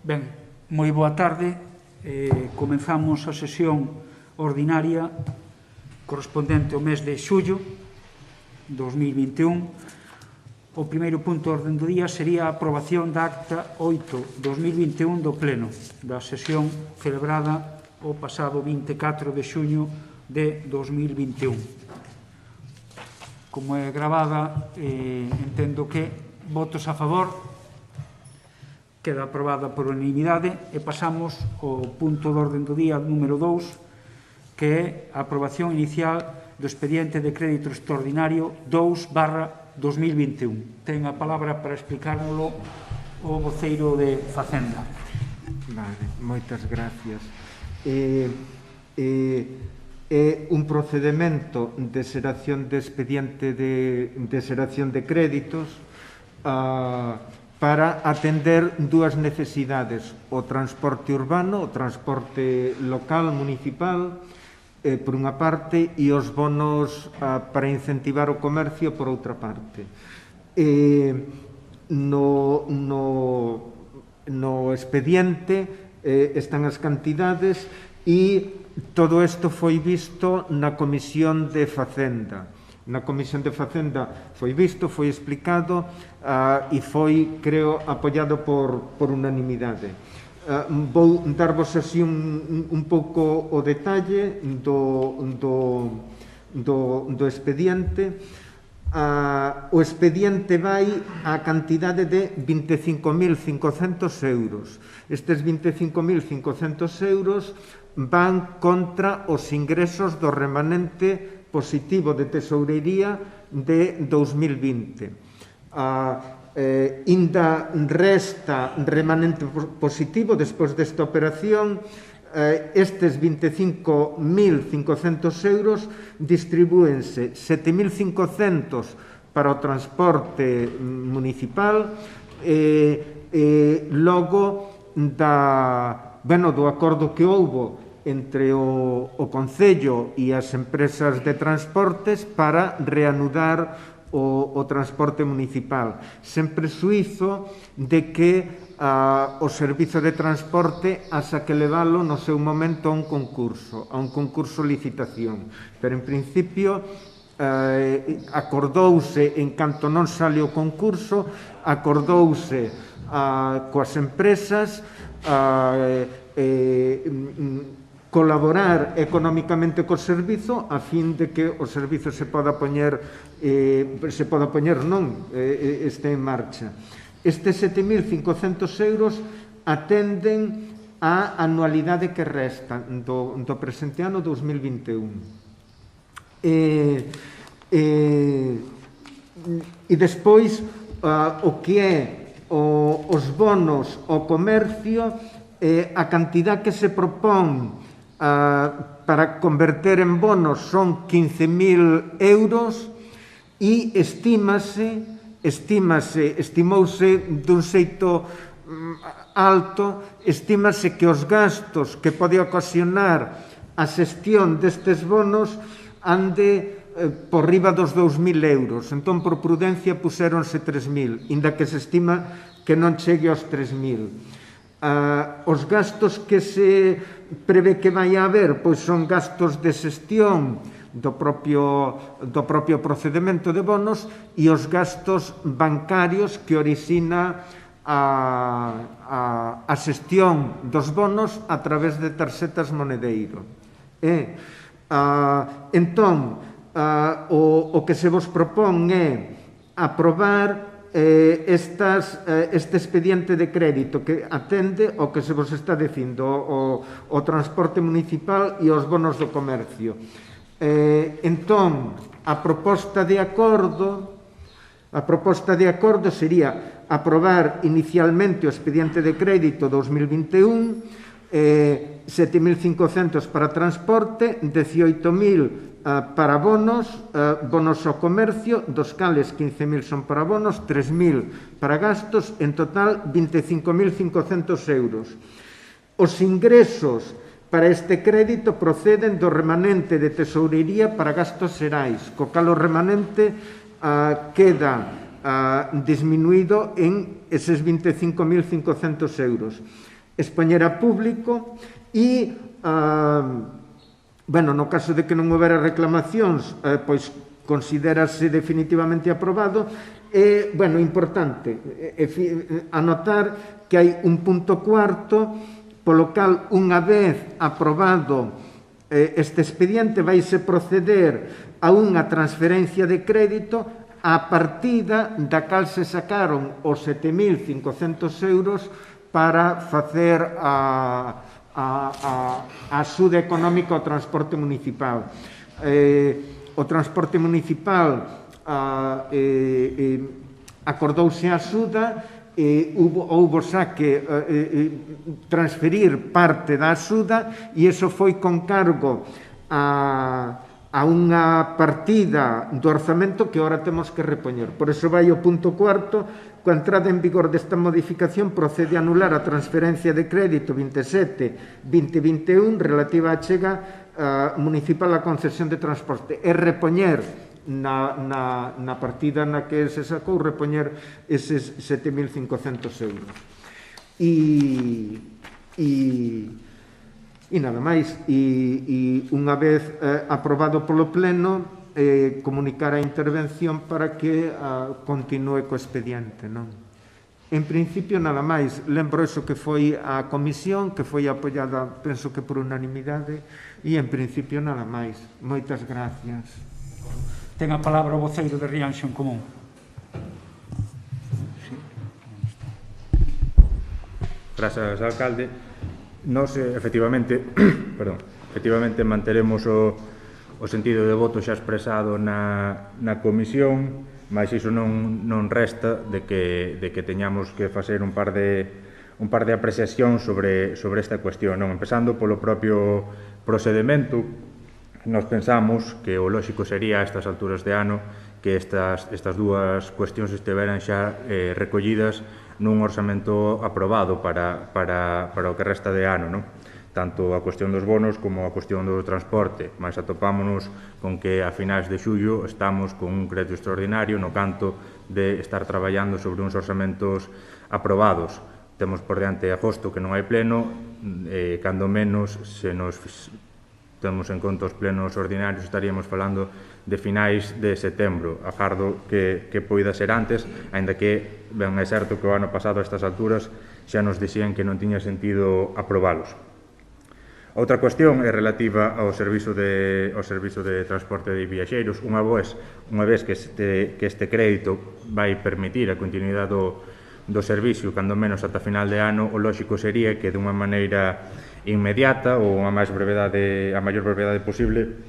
Ben, moi boa tarde. Comenzamos a sesión ordinaria correspondente ao mes de xullo 2021. O primeiro punto de orden do día sería a aprobación da acta 8/2021 do Pleno da sesión celebrada o pasado 24 de xuño de 2021. Como é gravada, entendo que votos a favor. Queda aprobada por unanimidade e pasamos ao punto de orden do día número 2, que é a aprobación inicial do expediente de crédito extraordinario 2/2021. Ten a palabra para explicárnoslo o voceiro de Facenda. Vale, moitas gracias. É un procedimento de xeración de expediente de xeración de créditos para atender dúas necesidades: o transporte urbano, o transporte local, municipal, por unha parte, e os bonos para incentivar o comercio, por outra parte. No expediente están as cantidades e todo isto foi visto na Comisión de Facenda. Na Comisión de Facenda foi visto, foi explicado e foi, creo, apoiado por unanimidade. Vou darvos así un pouco o detalle do expediente. O expediente vai á cantidade de 25.500 euros. Estes 25.500 euros van contra os ingresos do remanente positivo de tesourería de 2020. Inda resta remanente positivo despois desta operación. Estes 25.500 euros distribúense 7.500 para o transporte municipal logo do acordo que houbo entre o Concello e as empresas de transportes para reanudar o transporte municipal, sen prexuízo de que o servizo de transporte asa que levalo no seu momento a un concurso licitación. Pero, en principio, acordouse, en canto non sale o concurso, acordouse coas empresas colaborar económicamente co servizo a fin de que o servizo este en marcha. Estes 7.500 euros atenden á anualidade que resta do presente ano 2021. E despois o que é os bonos ao comercio, a cantidad que se propón para converter en bonos son 15.000 euros e estimouse dun xeito alto, estimase que os gastos que pode ocasionar a xestión destes bonos ande por riba dos 2.000 euros. Entón, por prudencia, puxéronse 3.000, inda que se estima que non chegue aos 3.000. Os gastos que se prevé que vai haber son gastos de xestión do propio procedimento de bonos e os gastos bancarios que orixina a xestión dos bonos a través de tarxetas Monedeiro. Entón, o que se vos propón é aprobar este expediente de crédito que atende o que se vos está dicindo o transporte municipal e os bonos do comercio. Entón, a proposta de acordo sería aprobar inicialmente o expediente de crédito 2021, 7.500 para transporte, 18.000 para bonos ao comercio, dos cales 15.000 son para bonos, 3.000 para gastos, en total 25.500 euros. Os ingresos para este crédito proceden do remanente de tesourería para gastos xerais, co cal o remanente queda disminuído en eses 25.500 euros. expoñer a público e, no caso de que non houbera reclamacións, pois considérase definitivamente aprobado. E, importante anotar que hai un punto cuarto, polo cal, unha vez aprobado este expediente, vaise proceder a unha transferencia de crédito a partida da cal se sacaron os 7.500 euros para facer a axuda económica ao transporte municipal. O transporte municipal acordouse a axuda, houbo xa que transferir parte da axuda, e iso foi con cargo a unha partida do orzamento que ahora temos que repoñer. Por iso vai o punto cuarto: coa entrada en vigor desta modificación procede a anular a transferencia de crédito 27-2021 relativa á chega municipal a concesión de transporte, e repoñer na partida na que se sacou, repoñer eses 7.500 euros. E nada máis. E unha vez aprobado polo Pleno, comunicar a intervención para que continúe co expediente, non? En principio, nada máis. Lembro eso, que foi a comisión, que foi apoiada, penso que por unanimidade, e en principio nada máis. Moitas gracias. Ten a palabra o voceiro de Rianxo en Común. Grazas, alcalde. Nós, efectivamente, manteremos o sentido de voto xa expresado na comisión, mas iso non resta de que teñamos que facer un par de apreciacións sobre esta cuestión. Empezando polo propio procedimento, nos pensamos que o lóxico sería, a estas alturas de ano, que estas dúas cuestións estiveran xa recollidas nun orzamento aprobado para o que resta de ano, tanto a cuestión dos bonos como a cuestión do transporte, mas atopámonos con que a finais de xullo estamos con un crédito extraordinario no canto de estar traballando sobre uns orzamentos aprobados. Temos por diante agosto, que non hai pleno, cando menos se nos temos en conta os plenos ordinarios, estaríamos falando de finais de setembro. Agardo que poida ser antes, aínda que ben é certo que o ano pasado a estas alturas xa nos dixían que non tiña sentido aprobalos. Outra cuestión é relativa ao servizo de transporte de viaxeiros. Unha vez que este crédito vai permitir a continuidade do servicio, cando menos ata final de ano, o lóxico sería que dunha maneira inmediata ou a maior brevedade posible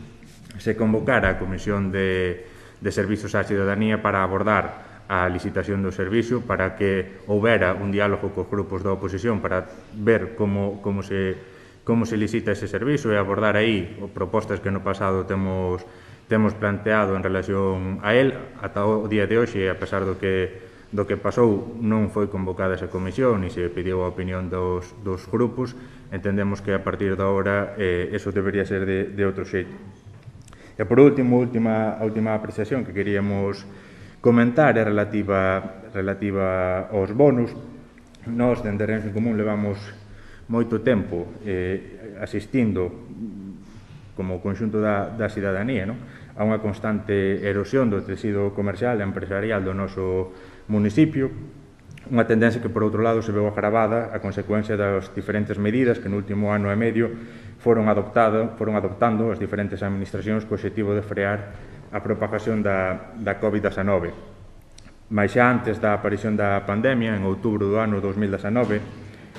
se convocara a Comisión de Servizos á Cidadanía para abordar a licitación do servicio, para que houbera un diálogo cos grupos da oposición para ver como se licita ese servicio e abordar aí propostas que no pasado temos planteado en relación a él. Ata o día de hoxe, a pesar do que pasou, non foi convocada esa comisión e se pediu a opinión dos grupos. Entendemos que a partir de agora eso debería ser de outro xeito. E por último, a última apreciación que queríamos comentar é relativa aos bonos. Nós, dende Rianxo en Común, levamos moito tempo asistindo como conxunto da cidadanía a unha constante erosión do tecido comercial e empresarial do noso municipio, unha tendencia que, por outro lado, se veu agravada a consecuencia das diferentes medidas que no último ano e medio foron adoptando as diferentes administracións co obxectivo de frear a propagación da COVID-19. Mais xa antes da aparición da pandemia, en outubro do ano 2019,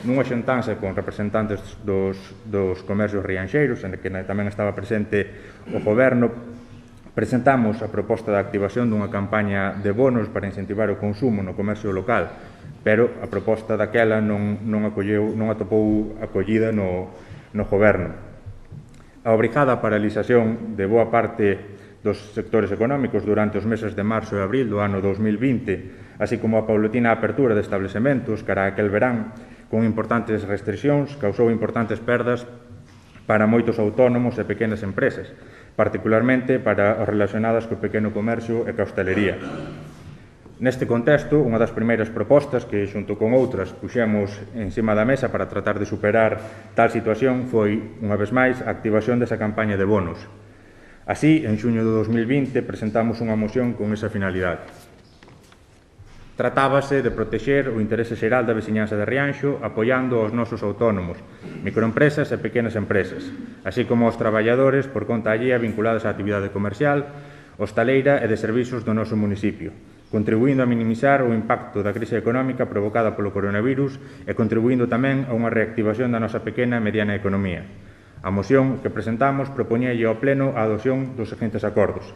nunha xuntanza con representantes dos comercios rianxeiros, en que tamén estaba presente o Goberno, presentamos a proposta de activación dunha campaña de bonos para incentivar o consumo no comercio local, pero a proposta daquela non atopou acollida no Goberno. A obrigada paralización de boa parte dos sectores económicos durante os meses de marzo e abril do ano 2020, así como a paulatina apertura de establecementos cara a aquel verán, con importantes restriccións, causou importantes perdas para moitos autónomos e pequenas empresas, particularmente para as relacionadas co pequeno comercio e ca hostalería. Neste contexto, unha das primeiras propostas que, xunto con outras, puxemos encima da mesa para tratar de superar tal situación foi, unha vez máis, a activación desa campaña de bonos. Así, en xuño de 2020, presentamos unha moción con esa finalidade. Tratábase de protexer o interese xeral da veciñanza de Rianxo apoiando aos nosos autónomos, microempresas e pequenas empresas, así como aos traballadores por conta allea vinculados á actividade comercial, hostaleira e de servizos do noso municipio, contribuindo a minimizar o impacto da crise económica provocada polo coronavirus e contribuindo tamén a unha reactivación da nosa pequena e mediana economía. A moción que presentamos propoñalle ao Pleno a adopción dos seguintes acordos: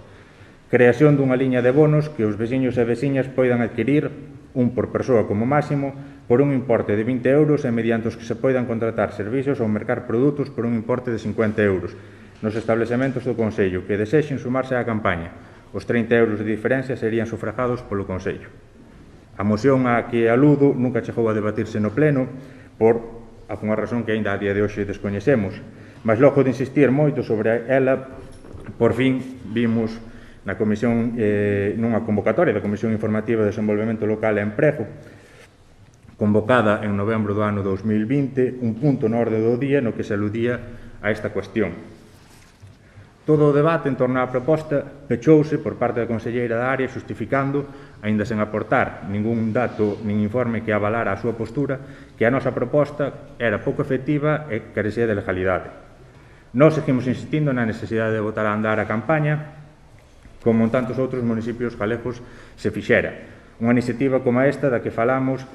creación dunha liña de bonos que os veciños e veciñas poidan adquirir, un por persoa como máximo, por un importe de 20 euros e mediante os que se poidan contratar servizos ou mercar produtos por un importe de 50 euros nos establecementos do Concello que desexen sumarse á campaña. Os 30 euros de diferencia serían sufragados polo Concello. A moción a que aludo nunca chegou a debatirse no Pleno por unha razón que aínda a día de hoxe descoñecemos, mas logo de insistir moito sobre ela, por fin vimos na comisión, nunha convocatoria da Comisión Informativa de Desenvolvemento Local e Emprego, convocada en novembro do ano 2020, un punto na orde do día no que se aludía a esta cuestión. Todo o debate en torno á proposta pechouse por parte da conselleira da área xustificando, aínda sen aportar ningún dato nin informe que avalara a súa postura, que a nosa proposta era pouco efectiva e carecía de legalidade. Nós seguimos insistindo na necesidade de botar a andar a campaña, como en tantos outros municipios galegos se fixera. Unha iniciativa como esta da que falamos,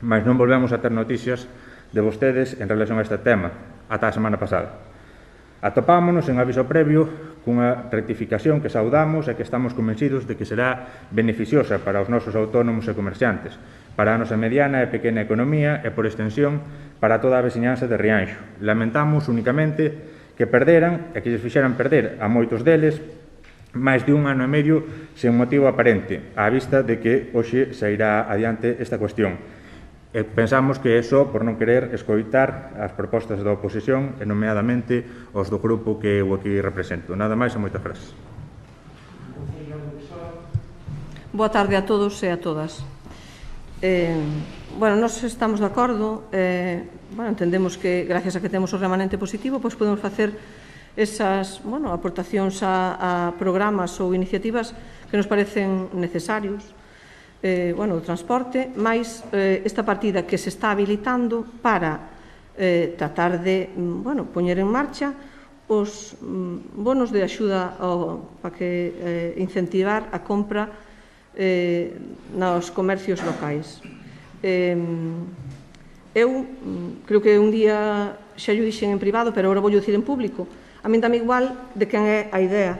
mas non volvemos a ter noticias de vostedes en relación a este tema, ata a semana pasada. Atopámonos en aviso previo cunha rectificación que saudamos e que estamos convencidos de que será beneficiosa para os nosos autónomos e comerciantes, para a nosa mediana e pequena economía e, por extensión, para toda a veciñanza de Rianxo. Lamentamos únicamente que perderan e que lles fixeran perder a moitos deles máis de un ano e medio sen motivo aparente, á vista de que hoxe sairá adiante esta cuestión. E pensamos que é só por non querer escoitar as propostas da oposición e nomeadamente os do grupo que eu aquí represento. Nada máis e moitas gracias. Boa tarde a todos e a todas. Nós estamos de acordo, entendemos que gracias a que temos o remanente positivo, pois podemos facer esas aportacións a programas ou iniciativas que nos parecen necesarios, o transporte, máis esta partida que se está habilitando para tratar de poñer en marcha os bonos de axuda para que incentivar a compra nos comercios locais. Eu creo que un día xa lle dixen en privado, pero agora vou dicir en público. A min dame igual de quen é a idea.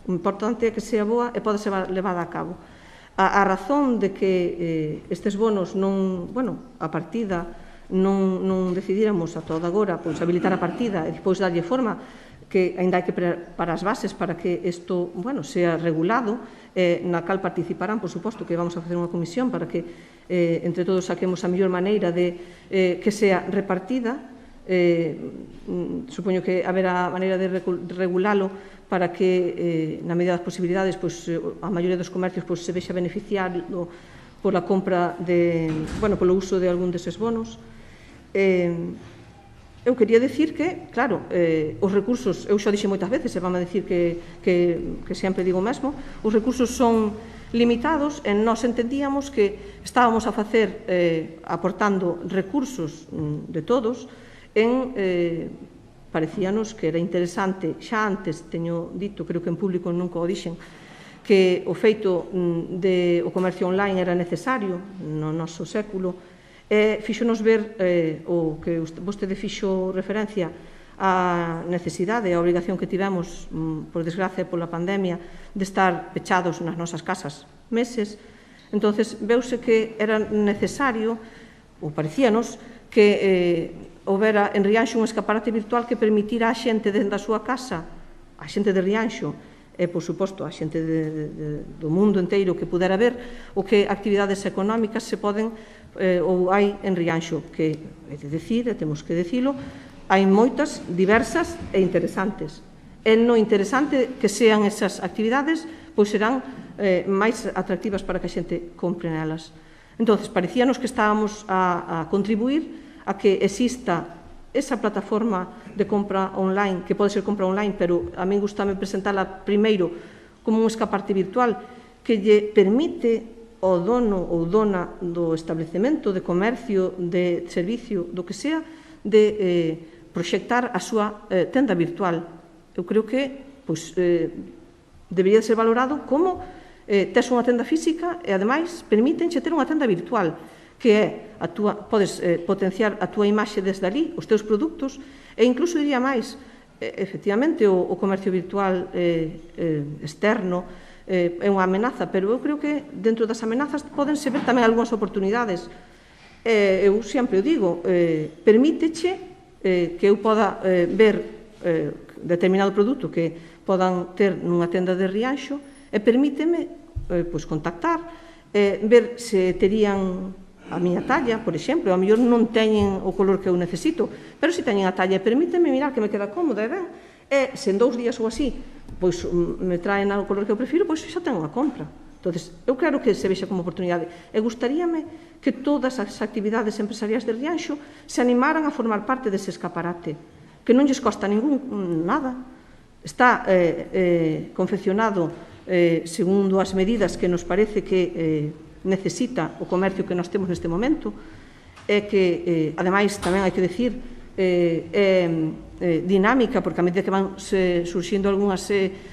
O importante é que sea boa e pode ser levada a cabo. A razón de que estes bonos non, a partida non decidíramos a todo agora, pois habilitar a partida e depois darlle forma, que ainda hai que preparar as bases para que isto, sea regulado, na cal participarán, por suposto, que vamos a facer unha comisión para que entre todos saquemos a mellor maneira de que sea repartida. Supoño que haberá maneira de regulalo para que, na medida das posibilidades, a maioría dos comercios se vexa beneficiado pola compra polo uso de algún deses bonos. Eu quería dicir que, claro, os recursos, eu xa dixen moitas veces, e vamos a dicir que sempre digo o mesmo, os recursos son limitados e nós entendíamos que estábamos a facer aportando recursos de todos parecíanos que era interesante, xa antes teño dito, creo que en público nunca o dixen, que o feito do comercio online era necesario no noso século, e fíxonos ver o que vostede fixo referencia á necesidade e a obrigación que tivemos, por desgracia pola pandemia, de estar pechados nas nosas casas meses. Entonces, veuse que era necesario, ou parecíanos, que houbera en Rianxo un escaparate virtual que permitira a xente dentro da súa casa, a xente de Rianxo, e, por suposto, a xente do mundo inteiro que pudera ver o que actividades económicas se poden ou hai en Rianxo, que é de decir, e temos que decilo, hai moitas, diversas e interesantes. E no interesante que sean esas actividades, pois serán máis atractivas para que a xente compre nelas. Entón, parecíanos que estábamos a contribuir a que exista esa plataforma de compra online, que pode ser compra online, pero a mí gustame presentala primeiro como un escaparte virtual que lle permite ao dono ou dona do establecemento, de comercio, de servicio, do que sea, de proxectar a súa tenda virtual. Eu creo que debería ser valorado como tes unha tenda física e, ademais, permítenche ter unha tenda virtual, que é podes potenciar a túa imaxe desde ali, os teus produtos, e incluso diría máis, efectivamente, o comercio virtual externo é unha amenaza, pero eu creo que dentro das amenazas podense ver tamén algunhas oportunidades. Eu sempre o digo, permíteche que eu poda ver determinado produto que podan ter nunha tenda de Rianxo e permíteme contactar, ver se terían a miña talla, por exemplo, a mellor non teñen o color que eu necesito, pero se teñen a talla, permíteme mirar que me queda cómoda e ben, e se en 2 días ou así me traen o color que eu prefiro, pois xa tengo a compra. Entón, eu quero que se vexa como oportunidade e gustaríame que todas as actividades empresariais de Rianxo se animaran a formar parte dese escaparate, que non lles costa nada, está confeccionado segundo as medidas que nos parece que necesita o comercio que nós temos neste momento, e que, ademais, tamén hai que decir, é dinámica, porque a medida que van surxindo algunhas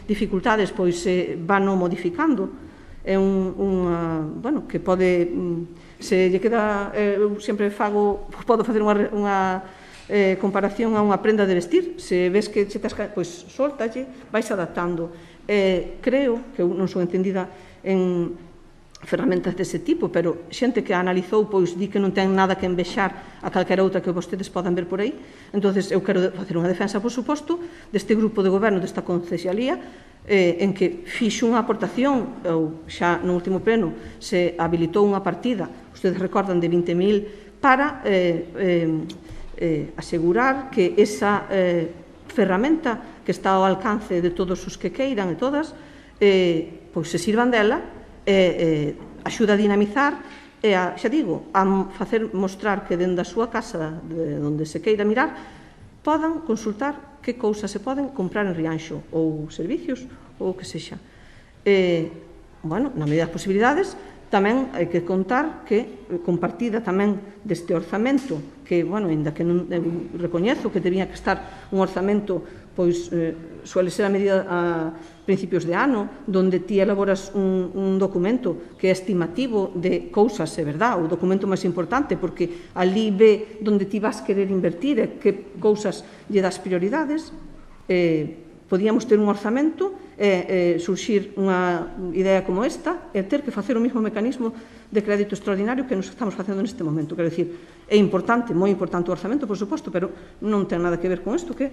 dificultades, pois van modificando. É bueno, que pode, se lle queda, eu sempre podo facer unha comparación a unha prenda de vestir, se ves que se tasca, pois soltalle, vais adaptando. Creo que eu non sou entendida en ferramentas dese tipo, pero xente que a analizou pois di que non ten nada que envexar a calquera outra que vostedes podan ver por aí. Entón, eu quero facer unha defensa, por suposto, deste grupo de goberno, desta concesionalía, en que fixo unha aportación, ou xa no último pleno se habilitou unha partida, ustedes recordan, de 20.000 para asegurar que esa ferramenta que está ao alcance de todos os que queiran e todas, pois se sirvan dela, axuda a dinamizar e, xa digo, a facer mostrar que dentro da súa casa, de onde se queira mirar, podan consultar que cousas se poden comprar en Rianxo, ou servicios, ou o que sexa. Bueno, na medida das posibilidades, tamén hai que contar que, compartida tamén deste orzamento, que, bueno, ainda que non recoñezo que teria que estar un orzamento, pois suele ser a medida a principios de ano, donde ti elaboras un documento que é estimativo de cousas, é verdad, o documento máis importante, porque ali ve onde ti vas querer invertir e que cousas lle das prioridades. Podíamos ter un orzamento e surxir unha idea como esta e ter que facer o mesmo mecanismo de crédito extraordinario que nos estamos facendo neste momento. Quero dicir, é importante, moi importante o orzamento, por suposto, pero non ten nada que ver con isto, que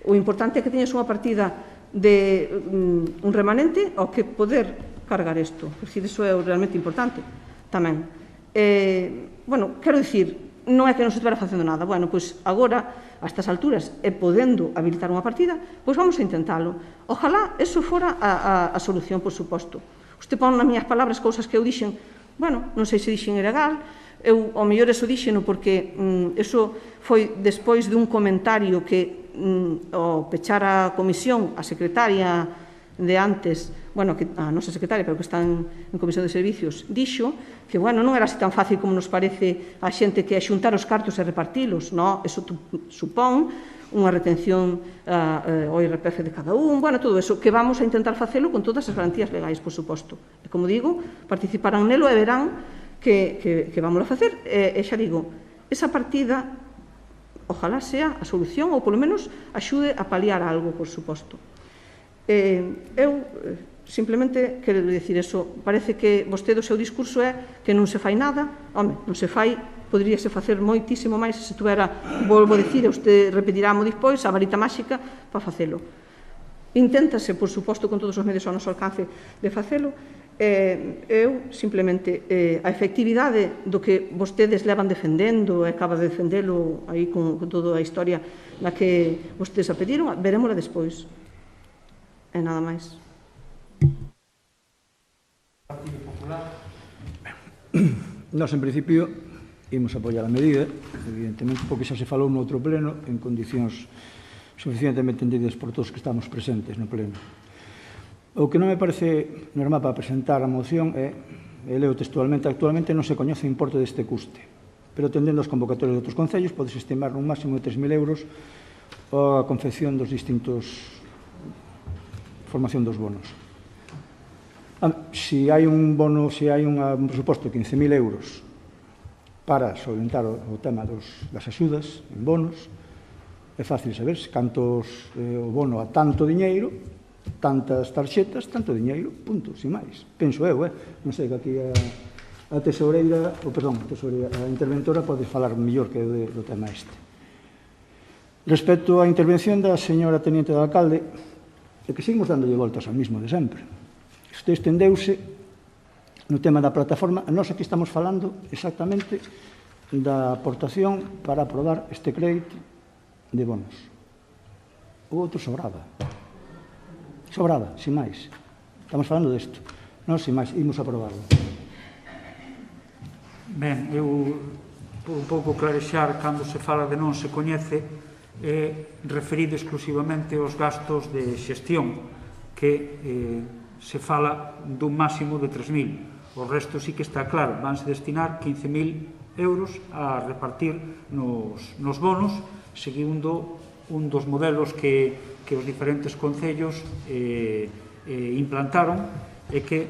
o importante é que teñas unha partida de un remanente ao que poder cargar isto. Quero dicir, iso é realmente importante tamén. Bueno, quero dicir, non é que non se estivera facendo nada. Bueno, pois agora, a estas alturas, e podendo habilitar unha partida, pois vamos a intentalo. Ojalá eso fora a solución, por suposto. Usted pon nas miñas palabras cousas que eu dixen, bueno, non sei se dixen ilegal, eu, ao mellor, eso dixeno porque eso foi despois dun comentario que ao pechar a comisión, a secretaria de antes, bueno, a nosa secretaria, pero que está en Comisión de Servicios, dixo que, bueno, non era así tan fácil como nos parece a xente que é xuntar os cartos e repartilos, non? Eso supón unha retención ao IRPF de cada un, bueno, todo eso, que vamos a intentar facelo con todas as garantías legais, por suposto. E, como digo, participarán nelo e verán que vamos a facer. E xa digo, esa partida, ojalá sea a solución, ou polo menos axude a paliar algo, por suposto. Eu simplemente quero dicir eso. Parece que vostede o seu discurso é que non se fai nada. Home, non se fai, poderíase facer moitísimo máis se tuvera, volvo a dicir, e usted repetiramo despois, a varita máxica para facelo. Inténtase, por suposto, con todos os medios ao noso alcance de facelo. Eu, simplemente, a efectividade do que vostedes levan defendendo, e acaba de defendelo aí con toda a historia na que vostedes a pediron, verémola despois. E nada máis. Nós, en principio, imos apoiar a medida, evidentemente, porque xa se falou no outro pleno en condicións suficientemente entendidas por todos que estamos presentes no pleno. O que non me parece normal para presentar a moción é, leo textualmente, actualmente non se coñece o importe deste custe, pero tendendo as convocatorias de outros concellos, podes estimar un máximo de 3.000 euros a confección dos distintos formación dos bonos. Se hai un bono, se hai un presuposto de 15.000 euros para solventar o tema das axudas en bonos, é fácil saber cantos o bono a tanto diñeiro, tantas tarxetas, tanto diñeiro, punto, sin máis. Penso eu, non sei que aquí a tesoureira, a interventora pode falar mellor que do tema este. Respecto á intervención da señora teniente de alcalde, é que seguimos dándolle voltas ao mismo de sempre. Isto estendeuse no tema da plataforma. Nós aquí estamos falando exactamente da aportación para aprobar este crédito de bonos. O outro sobraba. Sobraba, sin máis. Estamos falando desto. Nós, sin máis, imos aprobarlo. Ben, eu un pouco clarexar cando se fala de non se coñece é referido exclusivamente aos gastos de xestión que se fala dun máximo de 3.000. O resto sí que está claro, vanse destinar 15.000 euros a repartir nos bonos, seguindo un dos modelos que os diferentes concellos implantaron e que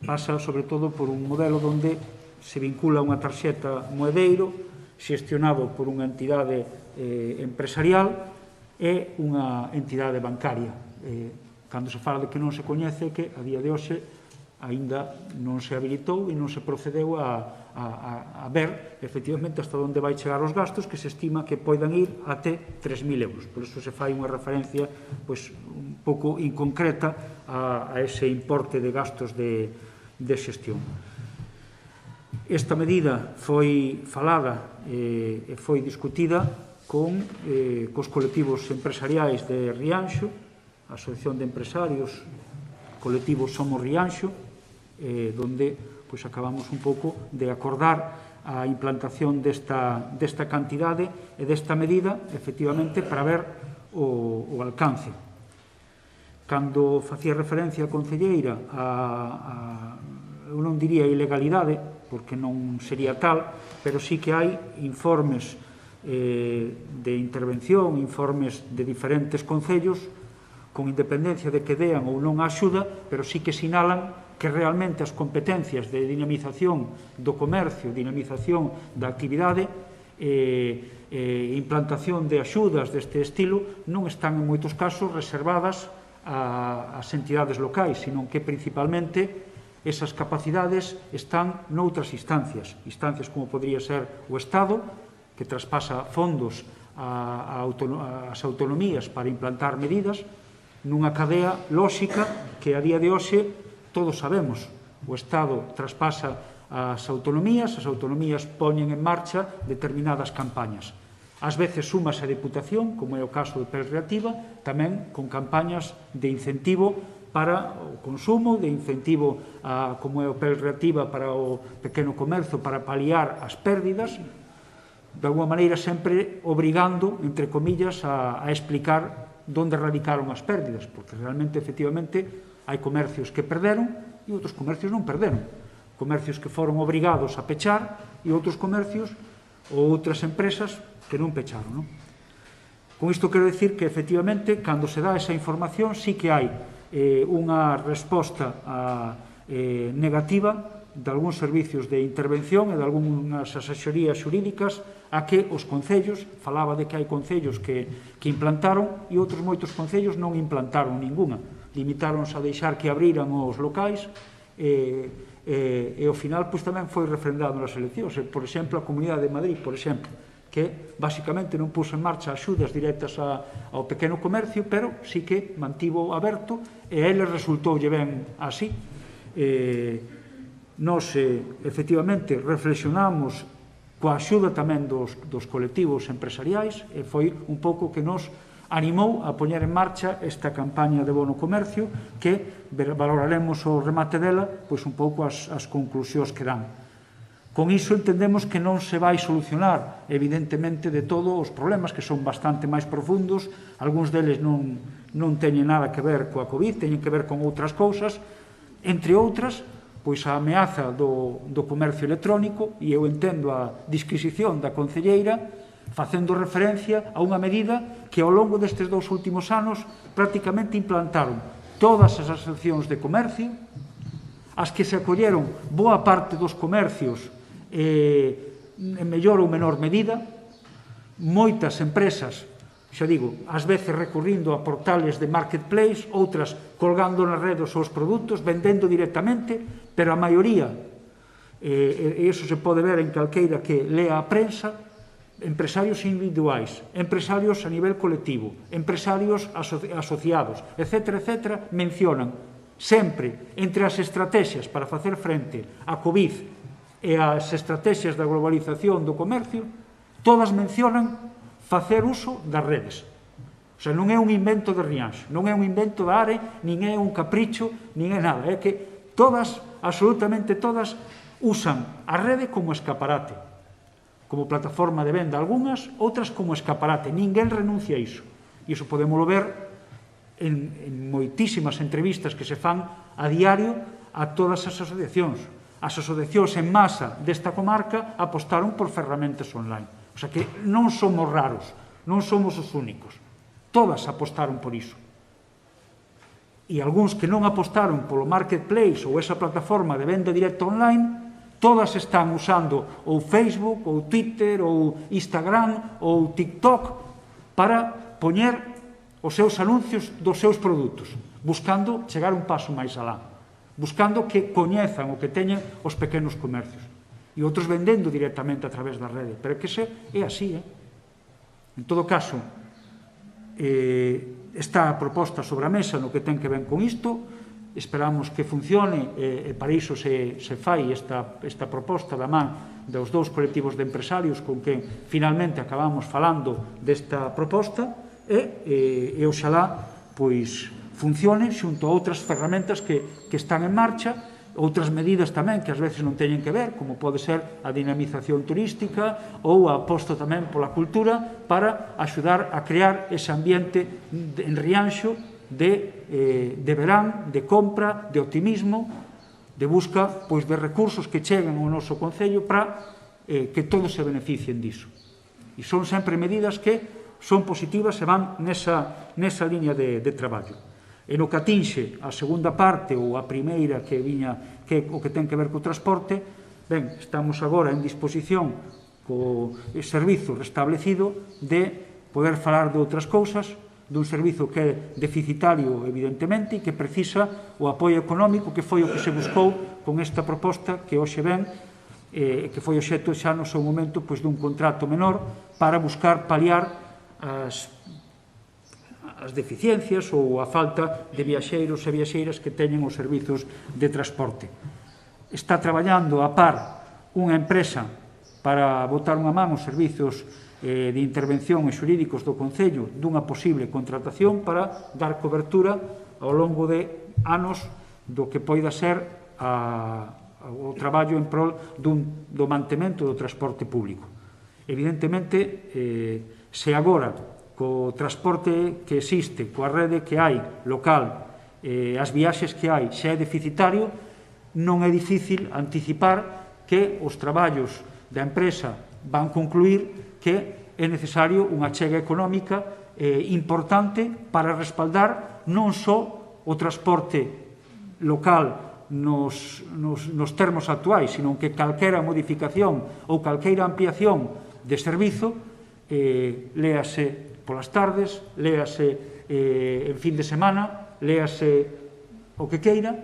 pasa sobre todo por un modelo onde se vincula unha tarxeta moedeiro xestionado por unha entidade empresarial e unha entidade bancaria. Cando se fala de que non se coñece, que a día de hoxe aínda non se habilitou e non se procedeu a ver efectivamente hasta onde vai chegar os gastos, que se estima que poidan ir até 3.000 euros. Por iso se fai unha referencia un pouco inconcreta a ese importe de gastos de xestión. Esta medida foi falada e foi discutida cos colectivos empresariais de Rianxo, a Asociación de Empresarios, colectivo Somos Rianxo, donde acabamos un pouco de acordar a implantación desta cantidade e desta medida, efectivamente, para ver o alcance. Cando facía referencia a concelleira eu non diría ilegalidade, porque non sería tal, pero sí que hai informes de intervención, informes de diferentes concellos, con independencia de que dean ou non a axuda, pero sí que sinalan que realmente as competencias de dinamización do comercio, dinamización da actividade e implantación de axudas deste estilo non están en moitos casos reservadas ás entidades locais, senón que principalmente esas capacidades están noutras instancias como podría ser o Estado, que traspasa fondos ás autonomías para implantar medidas, nunha cadea lóxica que a día de hoxe todos sabemos. O Estado traspasa as autonomías poñen en marcha determinadas campañas. Ás veces súmase a Deputación, como é o caso de PEL Reactiva, tamén con campañas de incentivo para o consumo, de incentivo, como é o PEL Reactiva, para o pequeno comercio, para paliar as pérdidas, de alguma maneira sempre obrigando, entre comillas, a explicar onde radicaron as pérdidas, porque realmente, efectivamente, hai comercios que perderon e outros comercios non perderon. Comercios que foron obrigados a pechar e outros comercios ou outras empresas que non pecharon. Con isto quero dicir que, efectivamente, cando se dá esa información, sí que hai unha resposta negativa de algúns servicios de intervención e de algúnas asesorías xurídicas a que os concellos, falaba de que hai concellos que implantaron e outros moitos concellos non implantaron ninguna, limitáronse a deixar que abriran os locais e ao final tamén foi refrendado nas eleccións. Por exemplo, a Comunidade de Madrid, por exemplo, que basicamente non puso en marcha axudas directas ao pequeno comercio, pero sí que mantivo aberto e a eles resultoulle ben así. Nós, efectivamente, reflexionamos coa axuda tamén dos colectivos empresariais e foi un pouco que nos animou a poñer en marcha esta campaña de bono comercio que valoraremos o remate dela pois un pouco as conclusións que dan. Con iso entendemos que non se vai solucionar, evidentemente, de todos os problemas, que son bastante máis profundos. Algúns deles non teñen nada que ver coa COVID, teñen que ver con outras cousas, entre outras, pois a ameaza do comercio electrónico, e eu entendo a disquisición da concelleira, facendo referencia a unha medida que ao longo destes 2 últimos anos prácticamente implantaron todas as asociacións de comercio, as que se acolleron boa parte dos comercios en mellor ou menor medida, moitas empresas, xa digo, ás veces recurrindo a portales de marketplace, outras colgando nas redes os produtos, vendendo directamente, pero a maioría, e iso se pode ver en calqueira que lea a prensa, empresarios individuais, empresarios a nivel colectivo, empresarios asociados, etc., mencionan sempre entre as estrategias para facer frente á COVID e as estrategias da globalización do comercio, todas mencionan facer uso das redes. O sea, non é un invento de Rianxo, non é un invento da ARE, nin é un capricho, nin é nada. É que todas, absolutamente todas, usan a rede como escaparate, como plataforma de venda algunhas, outras como escaparate. Ninguén renuncia a iso. E iso podémoslo ver en moitísimas entrevistas que se fan a diario a todas as asociacións. As asociacións en masa desta comarca apostaron por ferramentas online. O sea que non somos raros, non somos os únicos. Todas apostaron por iso. E algúns que non apostaron polo marketplace ou esa plataforma de venda directa online, todas están usando ou Facebook, ou Twitter, ou Instagram, ou TikTok para poñer os seus anuncios dos seus produtos, buscando chegar un paso máis alá, buscando que coñezan o que teñen os pequenos comercios, e outros vendendo directamente a través da rede. Pero que se é así, En todo caso, está a proposta sobre a mesa no que ten que ver con isto, esperamos que funcione, e para iso se fai esta proposta da man dos 2 colectivos de empresarios con que finalmente acabamos falando desta proposta, e oxalá pois funcione xunto a outras ferramentas que están en marcha, outras medidas tamén que ás veces non teñen que ver, como pode ser a dinamización turística ou a aposta tamén pola cultura para axudar a crear ese ambiente en Rianxo de verán, de compra, de optimismo, de busca pois de recursos que cheguen ao noso concello para que todos se beneficien diso. E son sempre medidas que son positivas e van nesa liña de traballo. E no que atinxe a segunda parte ou a primeira que viña, que o que ten que ver co transporte, ben, estamos agora en disposición co servizo restablecido de poder falar de outras cousas, dun servizo que é deficitario, evidentemente, e que precisa o apoio económico, que foi o que se buscou con esta proposta que hoxe ven, que foi obxecto xa no seu momento pois, dun contrato menor para buscar paliar as deficiencias ou a falta de viaxeiros e viaxeiras que teñen os servizos de transporte. Está traballando a par unha empresa para botar unha man os servizos de intervención e xurídicos do Concello dunha posible contratación para dar cobertura ao longo de anos do que poida ser o traballo en prol do mantemento do transporte público. Evidentemente, se agora co transporte que existe, coa rede que hai local, as viaxes que hai, xa é deficitario, non é difícil anticipar que os traballos da empresa van concluir que é necesario unha chega económica importante para respaldar non só o transporte local nos termos actuais, sino que calquera modificación ou calqueira ampliación de servizo, léase polas tardes, léase en fin de semana, léase o que queira,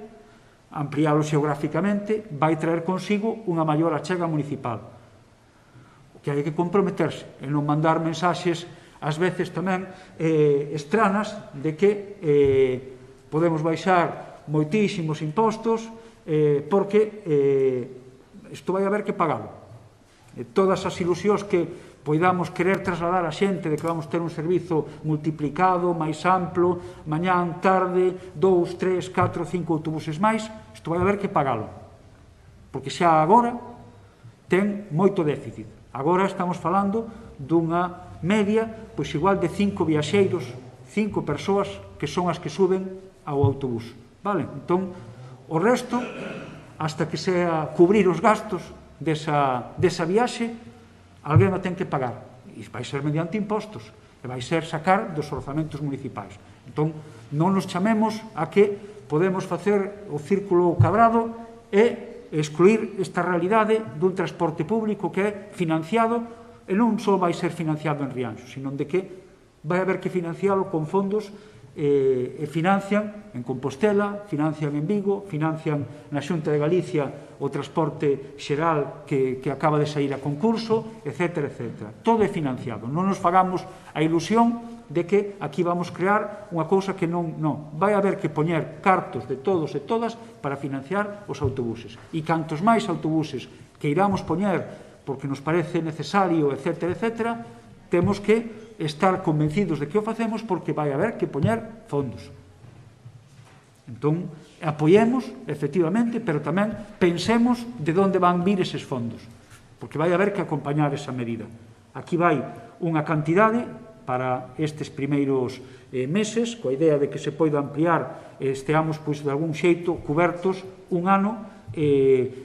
ampliálo xeográficamente, vai traer consigo unha maior achega municipal. O que hai que comprometerse e non mandar mensaxes, ás veces tamén estranas, de que podemos baixar moitísimos impostos porque isto vai haber que pagalo. todas as ilusións que poidamos querer trasladar a xente de que vamos ter un servizo multiplicado, máis amplo, mañán, tarde, 2, 3, 4, 5 autobuses máis, isto vai haber que pagalo. Porque xa agora ten moito déficit. Agora estamos falando dunha media, pois igual de 5 viaxeiros, 5 persoas que son as que suben ao autobús. Vale? Entón, o resto, hasta que sea cubrir os gastos desa viaxe, alguén o ten que pagar. E vai ser mediante impostos, e vai ser sacar dos orzamentos municipais. Entón, non nos chamemos a que podemos facer o círculo cabrado e excluir esta realidade dun transporte público que é financiado, e non só vai ser financiado en Rianxo, sino de que vai haber que financialo con fondos e financian en Compostela, financian en Vigo, financian na Xunta de Galicia o transporte xeral que acaba de sair a concurso, etc. etc. Todo é financiado. Non nos fagamos a ilusión de que aquí vamos crear unha cousa que non. Vai haber que poñer cartos de todos e todas para financiar os autobuses. E cantos máis autobuses que iramos poñer porque nos parece necesario, etc., etc., temos que estar convencidos de que o facemos porque vai haber que poñer fondos. Entón, apoiemos, efectivamente, pero tamén pensemos de onde van vir eses fondos, porque vai haber que acompañar esa medida. Aquí vai unha cantidade para estes primeiros meses, coa idea de que se poida ampliar e esteamos, pois, de algún xeito, cubertos un ano,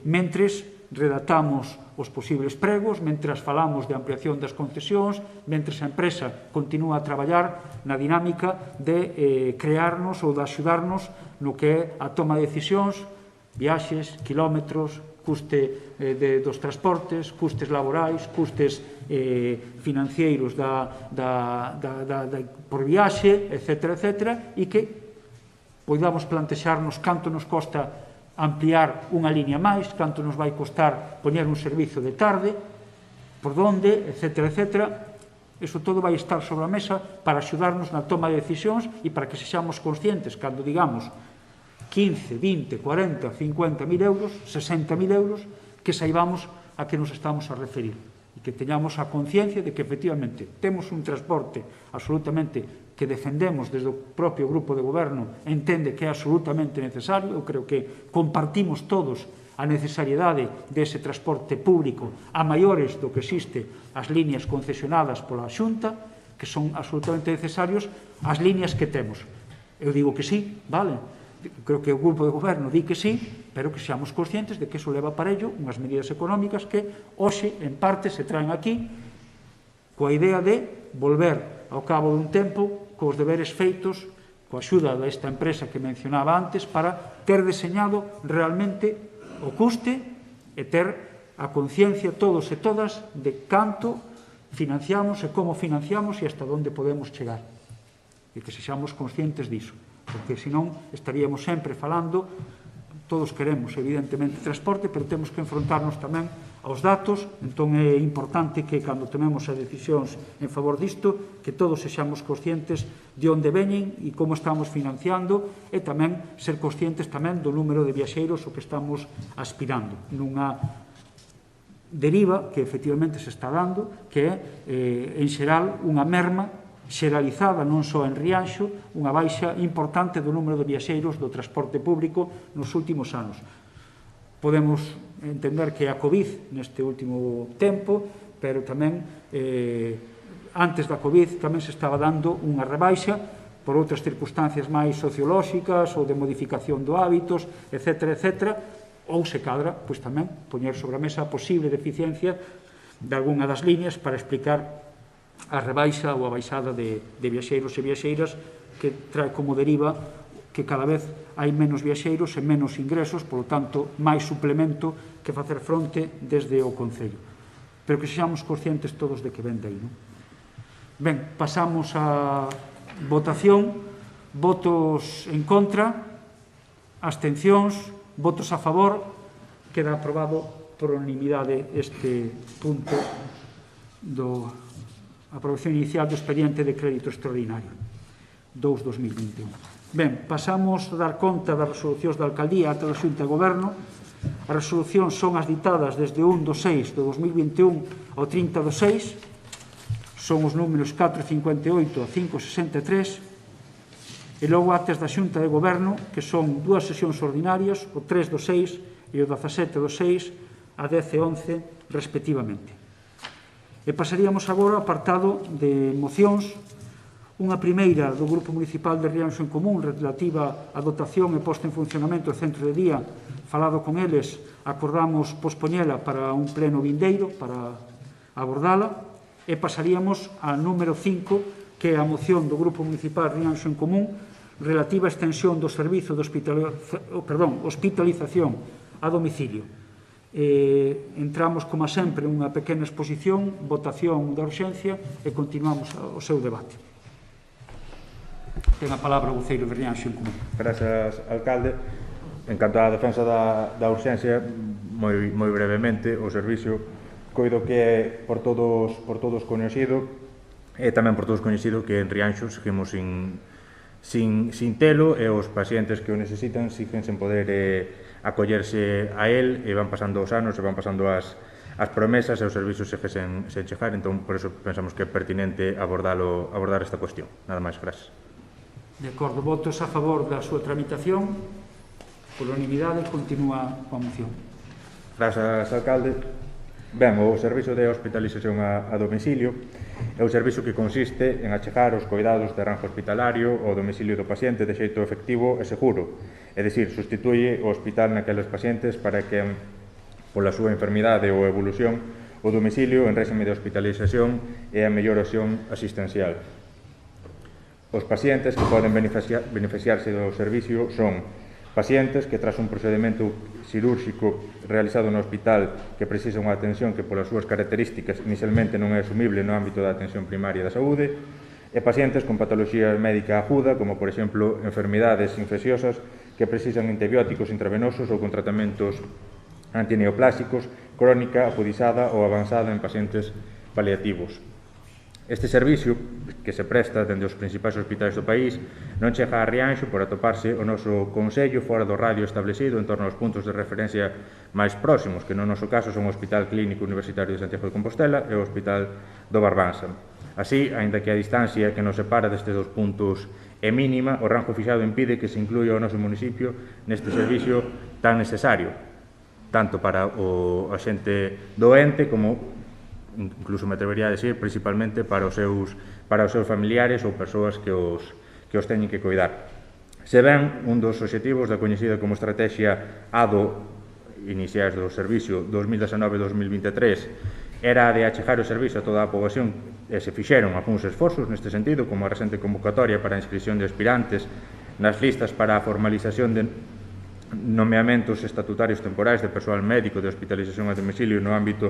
mentres redactamos os posibles pregos, mentres falamos de ampliación das concesións, mentres a empresa continúa a traballar na dinámica de crearnos ou de axudarnos no que é a toma de decisións, viaxes, kilómetros, custe dos transportes, custes laborais, custes financeiros por viaxe, etc., etc., e que poidamos plantexarnos canto nos costa ampliar unha liña máis, canto nos vai costar poñer un servizo de tarde, por onde, etc., etc. Eso todo vai estar sobre a mesa para axudarnos na toma de decisións e para que sexamos conscientes, cando digamos 15, 20, 40, 50.000 euros, 60.000 euros, que saibamos a que nos estamos a referir e que teñamos a conciencia de que efectivamente temos un transporte absolutamente que defendemos desde o propio grupo de goberno, entende que é absolutamente necesario. Eu creo que compartimos todos a necesariedade dese transporte público a maiores do que existe as líneas concesionadas pola Xunta, que son absolutamente necesarios as líneas que temos. Eu digo que sí, vale? Creo que o grupo de goberno di que sí, pero que seamos conscientes de que iso leva para ello unhas medidas económicas que hoxe, en parte, se traen aquí coa idea de volver ao cabo dun tempo cos deberes feitos coa axuda desta empresa que mencionaba antes para ter deseñado realmente o custe e ter a conciencia todos e todas de canto financiamos e como financiamos e hasta onde podemos chegar e que sexamos conscientes diso, porque senón estaríamos sempre falando. Todos queremos, evidentemente, transporte, pero temos que enfrontarnos tamén aos datos. Entón é importante que, cando tomemos as decisións en favor disto, que todos sexamos conscientes de onde veñen e como estamos financiando, e tamén ser conscientes tamén do número de viaxeiros o que estamos aspirando nunha deriva que efectivamente se está dando, que é, en xeral, unha merma xeralizada non só en Rianxo, unha baixa importante do número de viaxeiros do transporte público nos últimos anos. Podemos entender que a COVID neste último tempo, pero tamén antes da COVID tamén se estaba dando unha rebaixa por outras circunstancias máis sociolóxicas ou de modificación do hábitos, etc., etc., ou se cadra, pois tamén poñer sobre a mesa a posible deficiencia de algunha das líneas para explicar a rebaixa ou a baixada de viaxeiros e viaxeiras que trae como deriva que cada vez hai menos viaxeiros e menos ingresos, polo tanto, máis suplemento que facer fronte desde o Concello. Pero que sexamos conscientes todos de que ven de aí, non? Ben, pasamos a votación. Votos en contra, abstencións, votos a favor. Queda aprobado por unanimidade este punto do aprobación inicial do expediente de crédito extraordinario 2/2021. Ben, pasamos a dar conta das resolucións da Alcaldía ata da Xunta de Goberno. As resolucións son as ditadas desde 1/6 de 2021 ao 30/6, son os números 458 a 563, e logo actas da Xunta de Goberno, que son 2 sesións ordinarias, o 3/6 e o 17/6, a 10 e 11, respectivamente. E pasaríamos agora ao apartado de mocións. Unha primeira do Grupo Municipal de Rianxo en Común, relativa á dotación e posta en funcionamento do centro de día. Falado con eles, acordamos pospoñela para un pleno vindeiro, para abordala, e pasaríamos ao número 5, que é a moción do Grupo Municipal de Rianxo en Común, relativa á extensión do servizo de hospitalización a domicilio. Entramos, como sempre, unha pequena exposición, votación da urxencia e continuamos o seu debate. Ten a palabra o voceiro de Rianxo en Común. Grazas, alcalde. En canto á defensa da urxencia, moi brevemente, o servicio coido que é por todos coñecido, e tamén por todos coñecido que en Rianxo seguimos sin telo, e os pacientes que o necesitan siguen sen poder acollerse a él, e van pasando os anos, e van pasando as promesas, e os servicios segue sen chegar. Entón, por eso pensamos que é pertinente abordar esta cuestión. Nada máis, gracias. De acordo, votos a favor da súa tramitación. Por unanimidade, continúa a moción. Grazas, alcalde. Ben, o servizo de hospitalización a domicilio é un servizo que consiste en achegar os coidados de rango hospitalario ao domicilio do paciente de xeito efectivo e seguro, é dicir, sustituye o hospital naqueles pacientes para que, pola súa enfermidade ou evolución, o domicilio en réxime de hospitalización é a mellor opción asistencial. Os pacientes que poden beneficiarse do servicio son pacientes que, tras un procedimento cirúrxico realizado no hospital que precisa unha atención que, polas súas características, inicialmente non é asumible no ámbito da atención primaria da saúde, e pacientes con patoloxía médica aguda, como, por exemplo, enfermidades infecciosas que precisan antibióticos intravenosos ou con tratamentos antineoplásicos, crónica, agudizada ou avanzada en pacientes paliativos. Este servicio, que se presta dende os principais hospitais do país, non chega a Rianxo por atoparse o noso consello fora do radio establecido en torno aos puntos de referencia máis próximos, que no noso caso son o Hospital Clínico Universitario de Santiago de Compostela e o Hospital do Barbanza. Así, aínda que a distancia que nos separa destes dos puntos é mínima, o rango fixado impide que se incluya o noso municipio neste servicio tan necesario, tanto para o xente doente como, incluso me atrevería a decir, principalmente para os seus familiares ou persoas que os teñen que coidar. Se ben, un dos obxectivos da coñecida como estrategia ADO iniciais do servicio 2019-2023 era a de achegar o servicio a toda a poboación, e se fixeron algúns esforzos neste sentido, como a recente convocatoria para a inscripción de aspirantes nas listas para a formalización de nomeamentos estatutarios temporais de persoal médico de hospitalización a domicilio no ámbito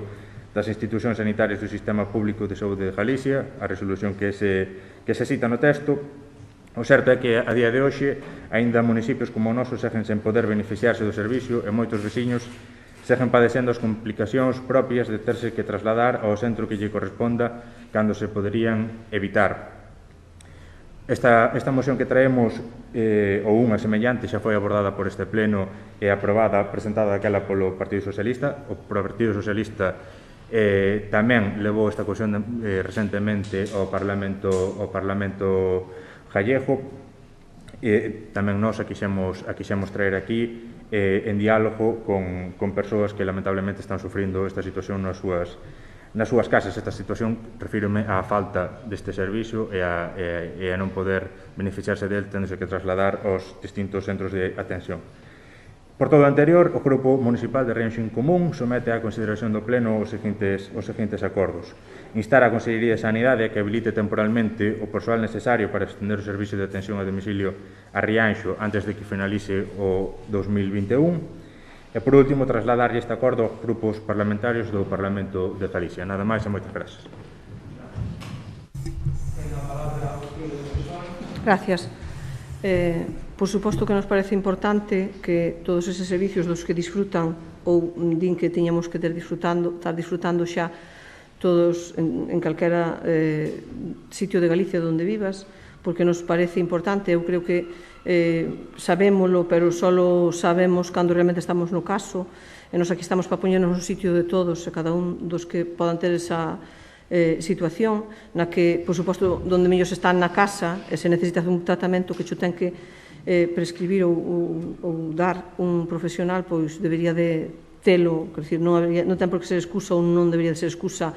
das institucións sanitarias do Sistema Público de Saúde de Galicia, a resolución que se cita no texto. O certo é que, a día de hoxe, aínda municipios como o noso seguen sen poder beneficiarse do servicio e moitos veciños seguen padecendo as complicacións propias de terse que trasladar ao centro que lle corresponda cando se poderían evitar. Esta moción que traemos, ou unha semellante, xa foi abordada por este pleno e aprobada, presentada daquela polo Partido Socialista. O Partido Socialista tamén levou esta cuestión recentemente ao Parlamento gallego, e tamén nós a quixemos traer aquí en diálogo con persoas que lamentablemente están sufrindo esta situación nas súas casas. Esta situación, refírome á falta deste servicio e a non poder beneficiarse del tendose que trasladar aos distintos centros de atención. Por todo o anterior, o Grupo Municipal de Rianxo en Común somete á consideración do Pleno os seguintes acordos. Instar a Consellería de Sanidade a que habilite temporalmente o persoal necesario para extender o servicio de atención a domicilio a Rianxo antes de que finalice o 2021. E, por último, trasladarlle este acordo aos grupos parlamentarios do Parlamento de Galicia. Nada máis e moitas gracias. Gracias. Por suposto que nos parece importante que todos eses servicios dos que disfrutan ou din que tiñamos que estar disfrutando xa todos en calquera sitio de Galicia onde vivas, porque nos parece importante. Eu creo que sabémolo, pero só sabemos cando realmente estamos no caso, e nos aquí estamos para poñernos no sitio de todos e cada un dos que podan ter esa situación na que, por suposto, donde mellor se están na casa e se necesita un tratamento que xo ten que prescribir ou dar un profesional, pois debería de telo, quer dizer, non ten por que ser excusa ou non debería de ser excusa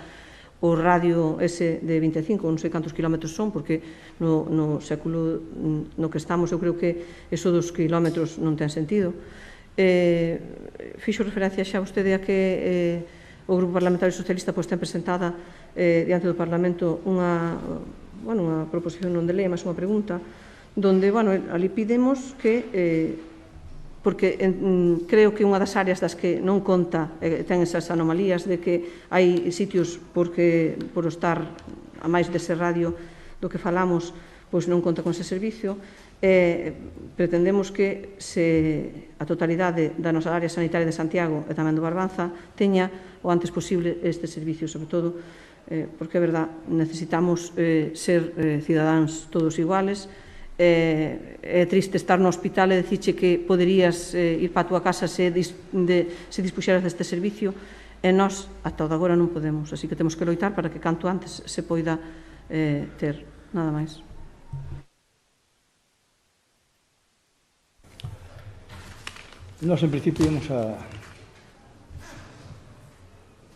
o radio ese de 25, non sei cantos kilómetros son, porque no século no que estamos eu creo que eso dos kilómetros non ten sentido. Fixo referencia xa vostede a que o Grupo Parlamentario Socialista ten presentada diante do Parlamento unha proposición non de lei, máis unha pregunta, donde, ali pidemos que porque creo que unha das áreas das que non conta ten esas anomalías de que hai sitios por estar a máis dese radio do que falamos, pois non conta con ese servicio. Pretendemos que a totalidade da nosa área sanitaria de Santiago e tamén do Barbanza teña o antes posible este servicio, sobre todo porque, é verdad, necesitamos ser cidadáns todos iguales. É triste estar no hospital e dicirche que poderías ir para a túa casa se dispuxeras deste servicio, e nós, ata agora, non podemos. Así que temos que loitar para que canto antes se poida ter. Nada máis. Nós, en principio, íamos a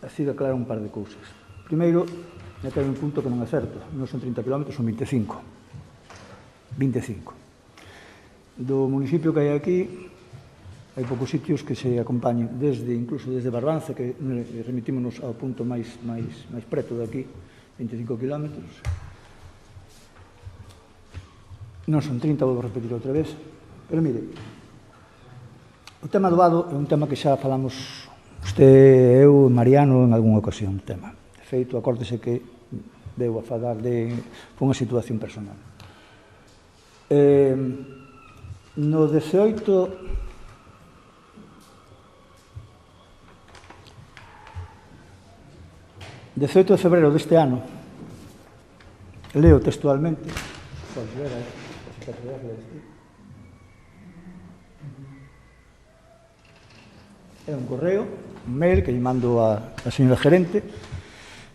decir aclarar un par de cousas. Primeiro, hai un punto que non é certo. Non son 30 km, son 25. Do municipio que hai aquí, hai poucos sitios que se acompañen, incluso desde Barbanza, que remitímonos ao punto máis preto de aquí, 25 km. Non son 30, vou repetir outra vez. Pero mire, o tema do vado é un tema que xa falamos usted, eu e Mariano en algunha ocasión. De feito, acórdese que deu a falar de unha situación personal. No 18 de febrero deste ano, leo textualmente, é un correo, un mail que lle mando a señora gerente.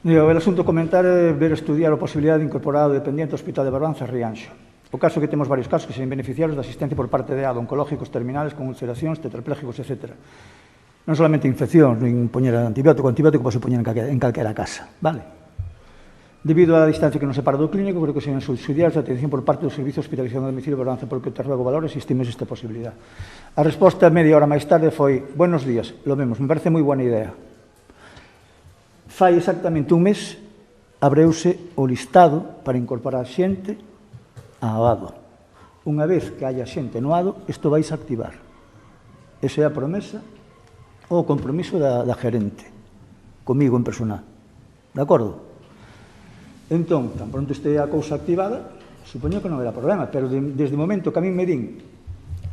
Digo, el asunto comentar é ver estudiar a posibilidade de incorporar o dependiente ao Hospital de Barbanza e Rianxo. O caso que temos varios casos que se ven beneficiarios da asistencia por parte de ADO, oncológicos terminales con ulceracións, tetraplégicos, etc. Non solamente infeccións, nin poñer antibiótico pode poñer en calquera casa, vale? Debido á distancia que nos separa do clínico, creo que sean subsidiarios de atención por parte do Servicio de Hospitalización a domicilio de Barbanza, porque te ruego valores e estimes esta posibilidad. A resposta media hora máis tarde foi: buenos días, lo vemos, me parece moi buena idea. Fai exactamente un mes abreuse o listado para incorporar xente ao ADO. Unha vez que haya xente no ADO, isto vais a activar. Esa é a promesa ou o compromiso da gerente, comigo en personal. De acordo? Entón, tan pronto este a cousa activada, supoño que non haberá problema, pero desde o momento que a mí me din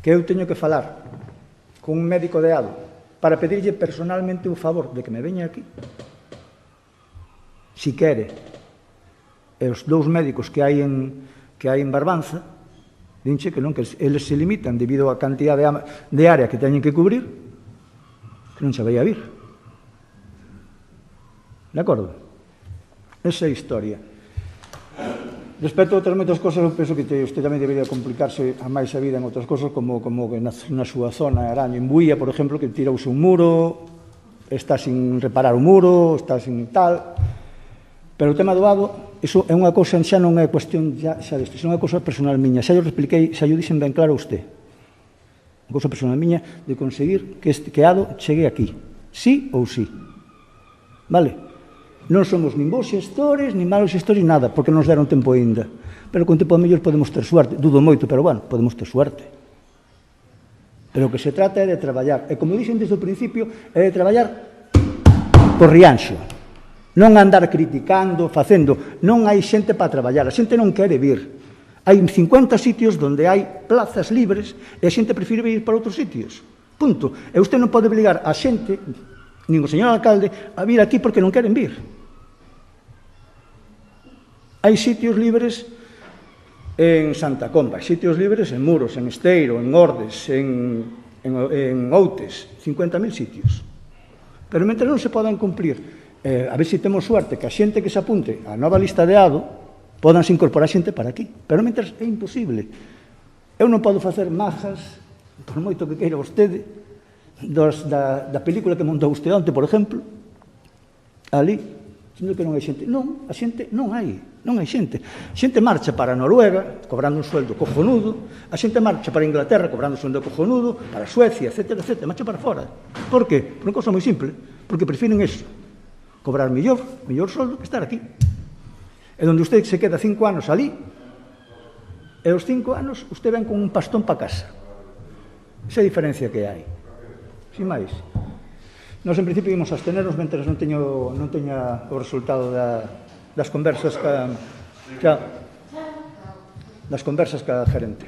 que eu teño que falar con un médico de ADO para pedirlle personalmente o favor de que me veña aquí, si quere, e os dous médicos que hai en Barbanza, dinche que non, que eles se limitan debido á cantidad de área que teñen que cubrir, que non se vai a vir. De acordo? Esa é a historia. Respecto a outras moitas cosas, eu penso que usted tamén debería complicarse a máis a vida en outras cosas, como na súa zona, Araño, en Buía, por exemplo, que tirouse un muro, está sin reparar o muro, está sin tal. Pero o tema do vado, iso é unha cousa, xa non é cuestión xa deste, xa é unha cousa personal miña. Xa yo expliquei, xa yo dixen ben claro a usted. Unha cousa personal miña de conseguir que ADO chegue aquí. Sí ou sí. Vale? Non somos nin bons xestores, nin malos xestores, nada, porque nos deron tempo ainda. Pero con tempo a mellor podemos ter suerte. Dudo moito, pero bueno, podemos ter suerte. Pero o que se trata é de traballar. E como dixen desde o principio, é de traballar por Rianxo. Non andar criticando, facendo. Non hai xente para traballar. A xente non quere vir. Hai 50 sitios onde hai plazas libres e a xente prefire ir para outros sitios. Punto. E usted non pode obligar a xente, nin o señor alcalde, a vir aquí porque non queren vir. Hai sitios libres en Santa Comba, sitios libres en Muros, en Esteiro, en Ordes, en Outes, 50.000 sitios. Pero mentre non se podan cumprir, a ver se temos suerte que a xente que se apunte á nova lista de ADO podanse incorporar xente para aquí. Pero mentre é imposible. Eu non podo facer majas, por moito que queira vostede, da película que montou usted onte, por exemplo, ali, sendo que non hai xente. Non, a xente non hai xente. A xente marcha para Noruega, cobrando un sueldo cojonudo, a xente marcha para Inglaterra, cobrando un sueldo cojonudo, para Suecia, etc., marcha para fora. Por qué? Por unha cosa moi simple, porque prefiren eso, cobrar mellor sueldo que estar aquí. E onde usted se queda 5 anos ali, e aos 5 anos usted ven con un pastón para casa. Esa é a diferencia que hai. Sin máis. Nós, en principio, ímos a abstenernos mentre non teña o resultado das conversas das conversas ca gerente.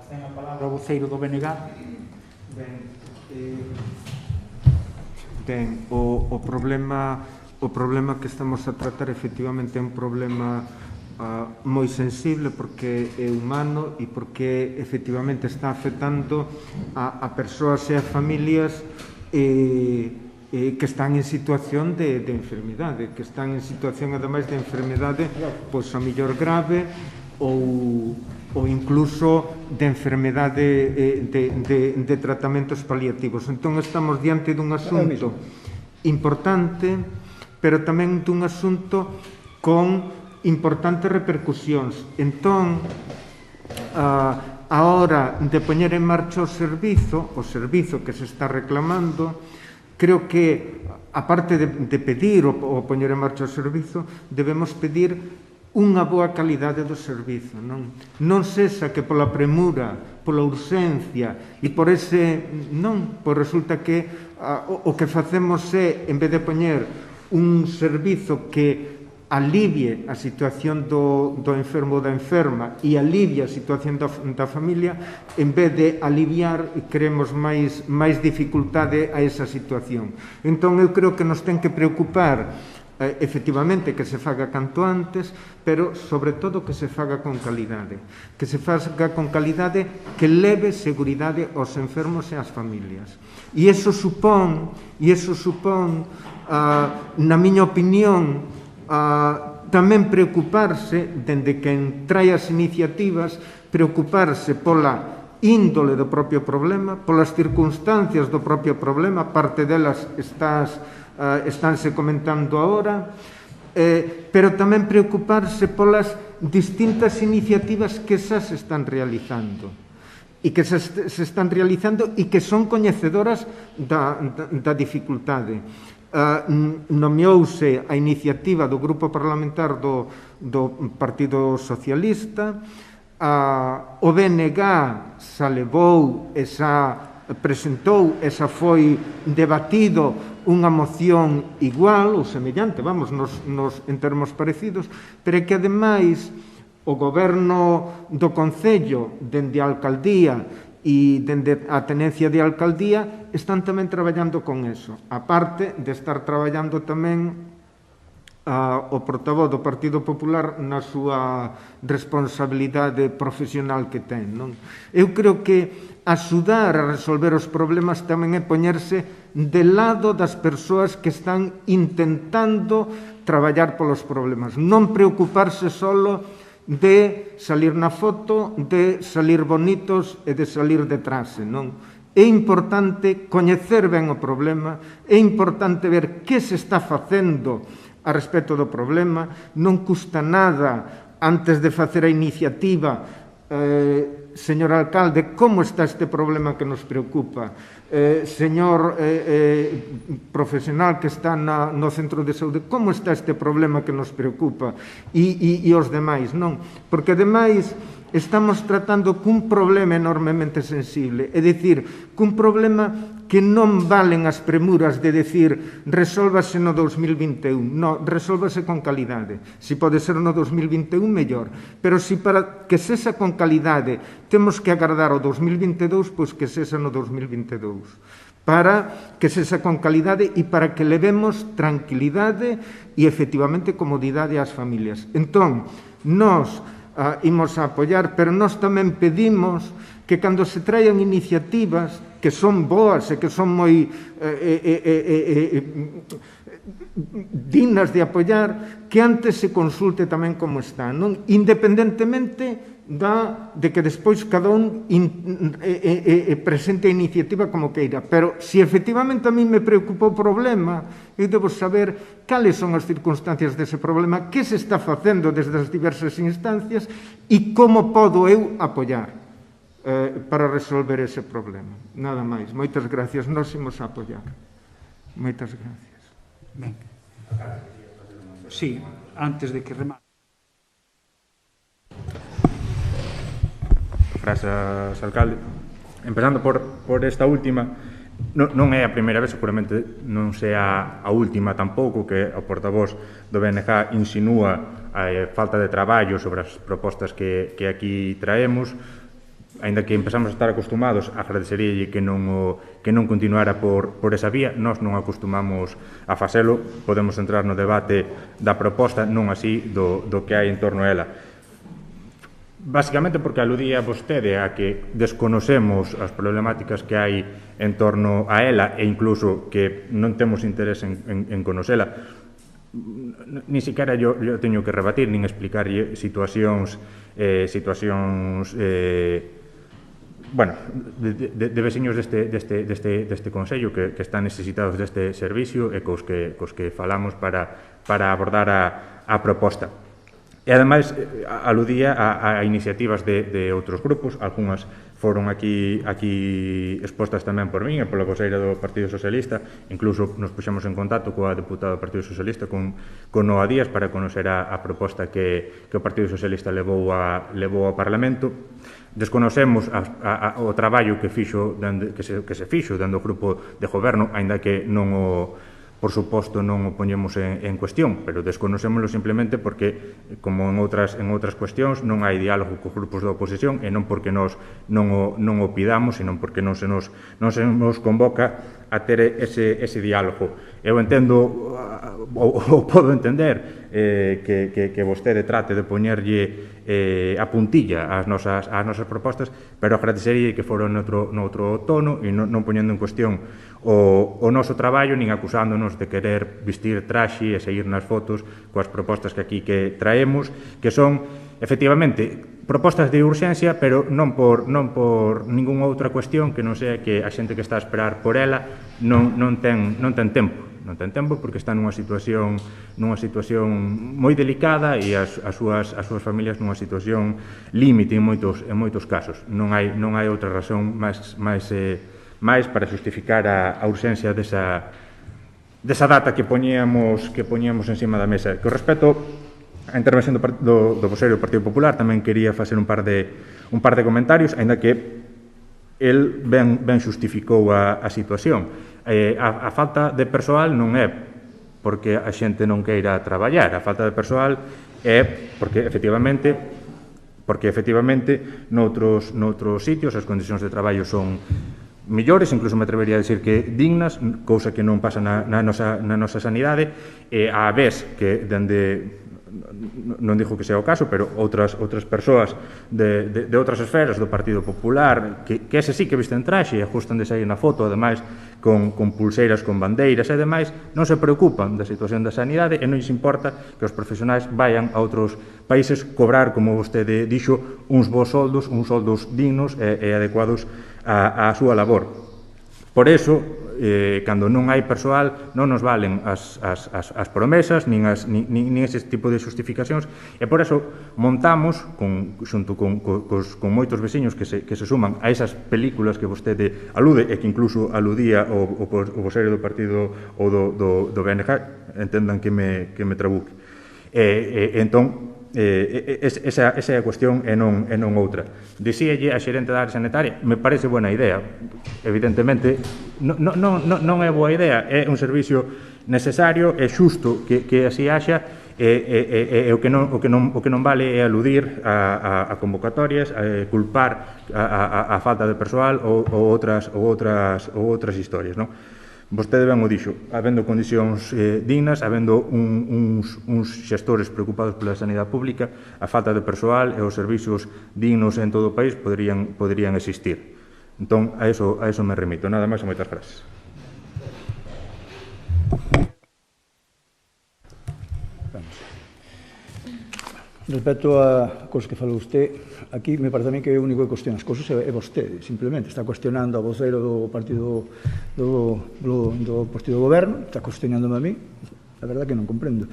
Ten a palabra o voceiro do BNG. Ben, o problema que estamos a tratar efectivamente é un problema moi sensible porque é humano e porque efectivamente está afectando a persoas e a familias que están en situación de enfermidade, que están en situación ademais de enfermidade pois a mellor grave ou incluso de enfermedade de tratamentos paliativos. Entón estamos diante dun asunto importante, pero tamén dun asunto con importantes repercusións. Entón, a hora de poñer en marcha o servizo que se está reclamando, creo que, aparte de pedir o poñer en marcha o servizo, debemos pedir unha boa calidade do servizo. Non sexa que pola premura, pola urxencia e por ese... Non, pois resulta que o que facemos é, en vez de poñer un servizo que alivie a situación do enfermo ou da enferma e alivie a situación da familia, en vez de aliviar, creemos máis dificultade a esa situación. Entón, eu creo que nos ten que preocupar efectivamente que se faga canto antes, pero sobre todo que se faga con calidade. Que se faga con calidade que leve seguridade aos enfermos e ás familias. E iso supón, na miña opinión, tamén preocuparse, dende quen trae as iniciativas, preocuparse pola índole do propio problema, polas circunstancias do propio problema, parte delas estánse comentando agora, pero tamén preocuparse polas distintas iniciativas que xa se están realizando e que se están realizando e que son coñecedoras da dificultade. Nomeouse a iniciativa do Grupo Parlamentar do Partido Socialista, o BNG xa levou, xa presentou, xa foi debatido unha moción igual ou semellante, vamos, en termos parecidos, pero que ademais o Goberno do Concello, dende a Alcaldía e dende a tenencia de alcaldía, están tamén traballando con eso. A parte de estar traballando tamén o portavoz do Partido Popular na súa responsabilidade profesional que ten. Eu creo que axudar a resolver os problemas tamén é poñerse de lado das persoas que están intentando traballar polos problemas. Non preocuparse solo de salir na foto, de salir bonitos e de salir detrás, non? É importante coñecer ben o problema, é importante ver que se está facendo a respecto do problema, non custa nada, antes de facer a iniciativa, señor alcalde, como está este problema que nos preocupa? Señor profesional que está no centro de saúde, como está este problema que nos preocupa? E os demais, non? Porque, ademais, estamos tratando cun problema enormemente sensible, é dicir, cun problema que non valen as premuras de decir resólvase no 2021, non, resólvase con calidade. Se pode ser no 2021, mellor. Pero se para que sexa con calidade temos que agardar o 2022, pois que sexa no 2022. Para que sexa con calidade e para que levemos tranquilidade e, efectivamente, comodidade ás familias. Entón, nós imos a apoiar, pero nós tamén pedimos que cando se traian iniciativas que son boas e que son moi dignas de apoiar, que antes se consulte tamén como está, non? Independentemente de que despois cada un presente a iniciativa como queira. Pero, se efectivamente a mí me preocupa o problema, eu debo saber cales son as circunstancias dese problema, que se está facendo desde as diversas instancias e como podo eu apoiar para resolver ese problema. Nada máis. Moitas gracias. Nós imos a apoiar. Moitas gracias. Ben. Sí, antes de que remate. Grazas, alcalde. Empezando por esta última, non é a primeira vez, seguramente non sea a última tampouco, que o portavoz do BNG insinúa a falta de traballo sobre as propostas que aquí traemos. Ainda que empezamos a estar acostumados, agradeceríalle que non continuara por esa vía. Nós non acostumamos a facelo, podemos entrar no debate da proposta, non así do que hai en torno a ela. Básicamente porque aludía vostede a que desconocemos as problemáticas que hai en torno a ela e incluso que non temos interés en conocela. Ni siquiera yo teño que rebatir nin explicarlle situacións bueno, de veciños deste Consello que están necesitados deste servicio e cos que falamos para abordar a proposta. E, ademais, aludía a iniciativas de outros grupos, algunhas foron aquí expostas tamén por min e pola voceira do Partido Socialista, incluso nos puxemos en contacto coa deputada do Partido Socialista con Noa Díaz para conocer a proposta que o Partido Socialista levou ao Parlamento. Desconocemos o traballo que se fixo dentro do grupo de goberno, aínda que por suposto non o poñemos en cuestión, pero desconocémoslo simplemente porque, como en outras cuestións, non hai diálogo cos grupos da oposición e non porque nós non o pidamos, senón porque non se nos convoca a ter ese diálogo. Eu entendo, ou podo entender, que vostede trate de poñerlle a puntilla ás nosas propostas, pero agradecería que fora noutro tono e non poñendo en cuestión o noso traballo, nin acusándonos de querer vestir traxe e seguir nas fotos coas propostas que aquí traemos, que son, efectivamente, propostas de urxencia, pero non por ningunha outra cuestión que non sea que a xente que está a esperar por ela non ten tempo. Non ten tempo porque está nunha situación moi delicada e as súas familias nunha situación límite en moitos casos. Non hai outra razón máis para justificar a urxencia desa data que poñíamos encima da mesa. Con respecto á intervención do voceiro do Partido Popular, tamén quería facer un par de comentarios, aínda que el ben justificou a situación. A falta de persoal non é porque a xente non queira traballar, a falta de persoal é porque efectivamente noutros sitios as condicións de traballo son mellores, incluso me atrevería a decir que dignas, cousa que non pasa na nosa sanidade, e á vez que dende non digo que sea o caso, pero outras persoas de outras esferas do Partido Popular que ese sí que visten traxe e ajustan de sair na foto, ademais con pulseiras, con bandeiras e demais, non se preocupan da situación da sanidade e non lles importa que os profesionais vayan a outros países cobrar, como vostede dixo, uns bons soldos, uns soldos dignos e adecuados á súa labor. Por eso, cando non hai persoal, non nos valen as promesas, nin ese tipo de justificacións, e por eso montamos, xunto con moitos veciños que se suman a esas películas que vostede alude, e que incluso aludía o voceiro do partido ou do BNG, entendan que me trabuque. Entón, esa é a cuestión e non outra. Dicíalle a xerente da área sanitaria, me parece buena idea. Evidentemente, non é boa idea, é un servicio necesario, é xusto que así haxa, e o que non vale é aludir a convocatorias, a culpar a falta de persoal ou outras historias, non? Vostede ben o dixo, habendo condicións dignas, habendo uns xestores preocupados pola sanidade pública, a falta de persoal e os servizos dignos en todo o país poderían existir. Entón, a eso me remito. Nada máis e moitas gracias. Respecto a cousas que falou usted, aquí me parece a mí que o único que cuestiona as cousas é vostede, simplemente. Está cuestionando a voceiro do partido do goberno, está cuestionándome a mí, a verdade que non comprendo.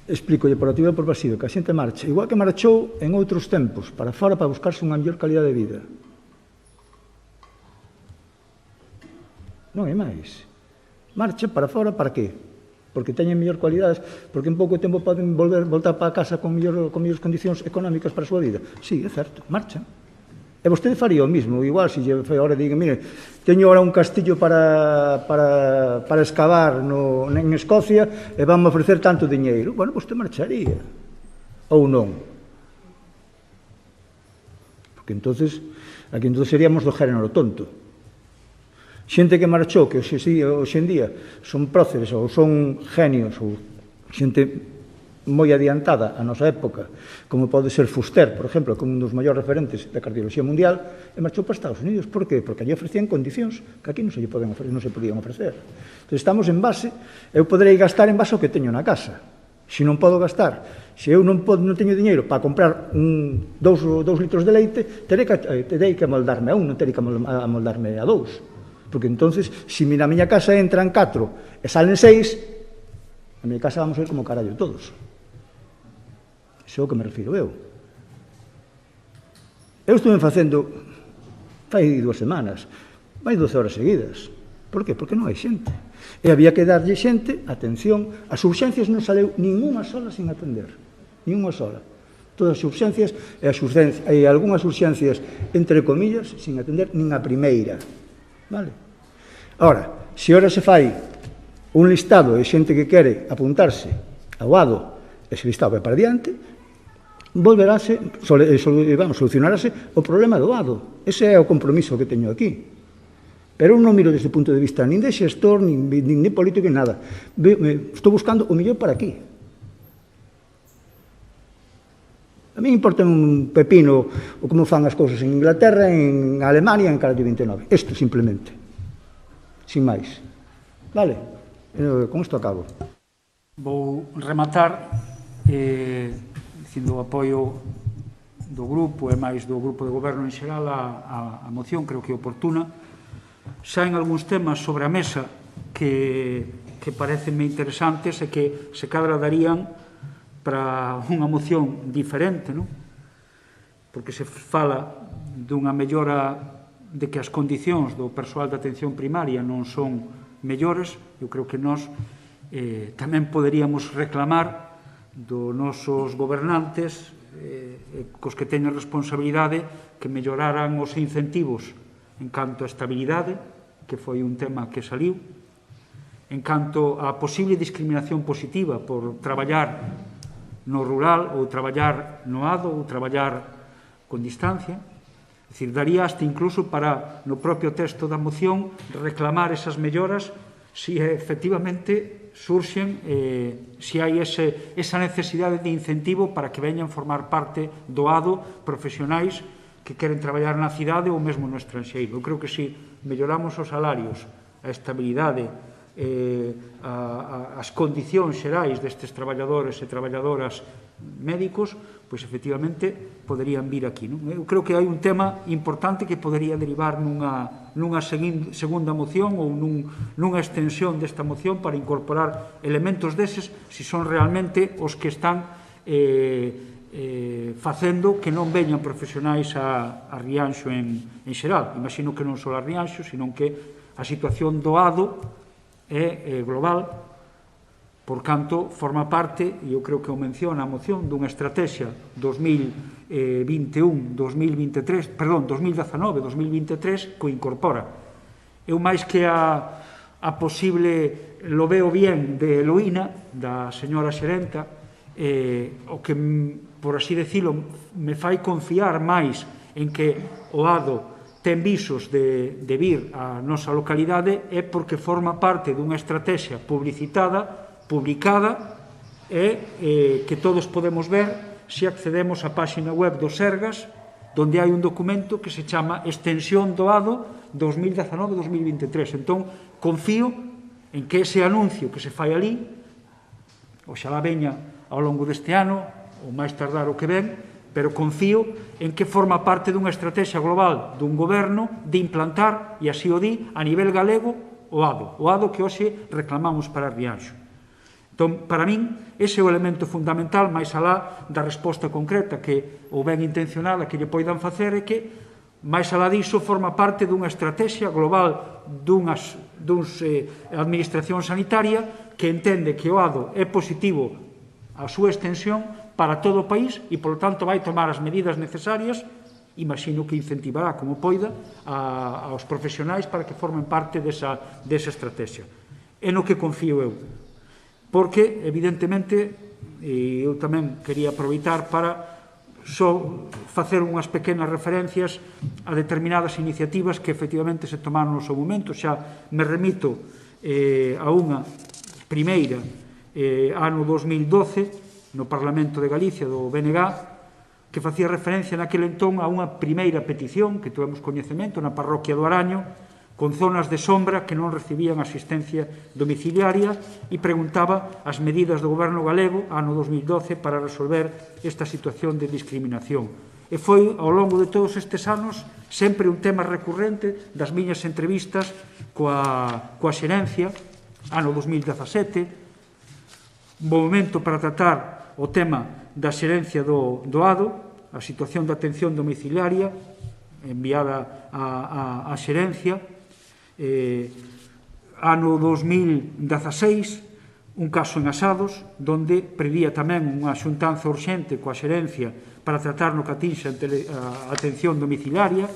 Explícolle por activa e por pasiva que a xente marcha, igual que marchou en outros tempos, para fora para buscarse unha mellor calidad de vida. Non hai máis. Marcha para fora para qué? Porque teñen mellor cualidades, porque en pouco tempo poden voltar para casa con mellores condicións económicas para a súa vida. Sí, é certo, marchan. E vostede faría o mismo, igual, se agora diga, mire, teño ahora un castillo para excavar en Escocia e van a ofrecer tanto diñeiro. Bueno, vostede marcharía. Ou non. Porque entonces, aquí entonces seríamos do género tonto. Xente que marchou, que hoxe en día son próceres ou son genios ou xente moi adiantada a nosa época, como pode ser Fuster, por exemplo, como un dos maiores referentes da cardioloxía mundial, e marchou para Estados Unidos. Por qué? Porque allí ofrecían condicións que aquí non se podían ofrecer. Entón, estamos en base, eu poderei gastar en base ao que teño na casa. Se non podo gastar, se eu non teño diñeiro para comprar 2 litros de leite, terei que amoldarme a un, non terei que amoldarme a 2. Porque entonces, se na miña casa entran 4 e salen 6, a miña casa vamos a ir como carallo todos. Iso é o que me refiro eu. Eu estuve facendo, fai 2 semanas, vai 12 horas seguidas. Por qué? Porque non hai xente. E había que darlle xente, atención, as urxencias non saleu ninguna sola sin atender. Ninguna sola. Todas as urxencias e algunhas urxencias, entre comillas, sin atender nin a primeira. Vale? Ahora, se ahora se fai un listado de xente que quere apuntarse ao ADO, ese listado vai para diante, solucionarase o problema do ADO. Ese é o compromiso que teño aquí. Pero eu non miro desde o punto de vista nin de xestor, nin político, nin nada. Estou buscando o mellor para aquí. A mí importa un pepino o como fan as cousas en Inglaterra, en Alemania, en Carallo 29. Isto, simplemente. Sin máis. Vale? Con isto acabo. Vou rematar dicindo o apoio do grupo e máis do grupo de goberno en xeral a moción, creo que é oportuna. Saen algúns temas sobre a mesa que parecenme interesantes e que se cadra darían para unha moción diferente, non? Porque se fala dunha mellora de que as condicións do persoal de atención primaria non son mellores. Eu creo que nós tamén poderíamos reclamar dos nosos gobernantes cos que teñen responsabilidade que melloraran os incentivos en canto a estabilidade, que foi un tema que saliu, en canto a posible discriminación positiva por traballar no rural ou traballar no ADO ou traballar con distancia. É dicir, daría hasta incluso para, no propio texto da moción, reclamar esas melloras se efectivamente surxen, se hai esa necesidade de incentivo para que veñan formar parte do ADO profesionais que queren traballar na cidade ou mesmo no estranxeiro. Eu creo que se melloramos os salarios, a estabilidade, as condicións xerais destes traballadores e traballadoras médicos, pois efectivamente poderían vir aquí. Eu creo que hai un tema importante que podería derivar nunha segunda moción ou nunha extensión desta moción para incorporar elementos deses se son realmente os que están facendo que non veñan profesionais a Rianxo en xeral. Imagino que non só a Rianxo, senón que a situación do ADO é global, por canto, forma parte, e eu creo que o menciona a moción, dunha estrategia 2019-2023 que o incorpora. Eu máis que a posible lo veo bien de Eloína, da señora xerenta, o que, por así decirlo, me fai confiar máis en que o ADO ten visos de vir á nosa localidade é porque forma parte dunha estrategia publicitada, publicada, e que todos podemos ver se accedemos á páxina web do Sergas, onde hai un documento que se chama Extensión do ADO 2019-2023. Entón, confío en que ese anuncio que se fai ali, oxalá veña ao longo deste ano, ou máis tardar o que ven, pero confío en que forma parte dunha estrategia global dun goberno de implantar, e así o di, a nivel galego, o ADO que hoxe reclamamos para Rianxo. Entón, para min, ese é o elemento fundamental, máis alá da resposta concreta que, ou ben intencionada que lle poidan facer, é que, máis alá diso, forma parte dunha estrategia global duns administración sanitaria que entende que o ADO é positivo a súa extensión para todo o país e, polo tanto, vai tomar as medidas necesarias, imagino que incentivará como poida aos profesionais para que formen parte desa estrategia. É no que confío eu. Porque, evidentemente, eu tamén quería aproveitar para só facer unhas pequenas referencias a determinadas iniciativas que efectivamente se tomaron no seu momento. Xa me remito a unha primeira ano 2012 no Parlamento de Galicia do BNG, que facía referencia naquele entón a unha primeira petición que tivemos coñecemento na parroquia do Araño, con zonas de sombra que non recibían asistencia domiciliaria, e preguntaba as medidas do goberno galego ano 2012 para resolver esta situación de discriminación. E foi, ao longo de todos estes anos, sempre un tema recurrente das miñas entrevistas coa xerencia, ano 2017, un momento para tratar o tema da xerencia do ADO, a situación de atención domiciliaria enviada á xerencia. Ano 2016, un caso en Asados, donde prevía tamén unha xuntanza urxente coa xerencia para tratar no que atinxe a atención domiciliaria,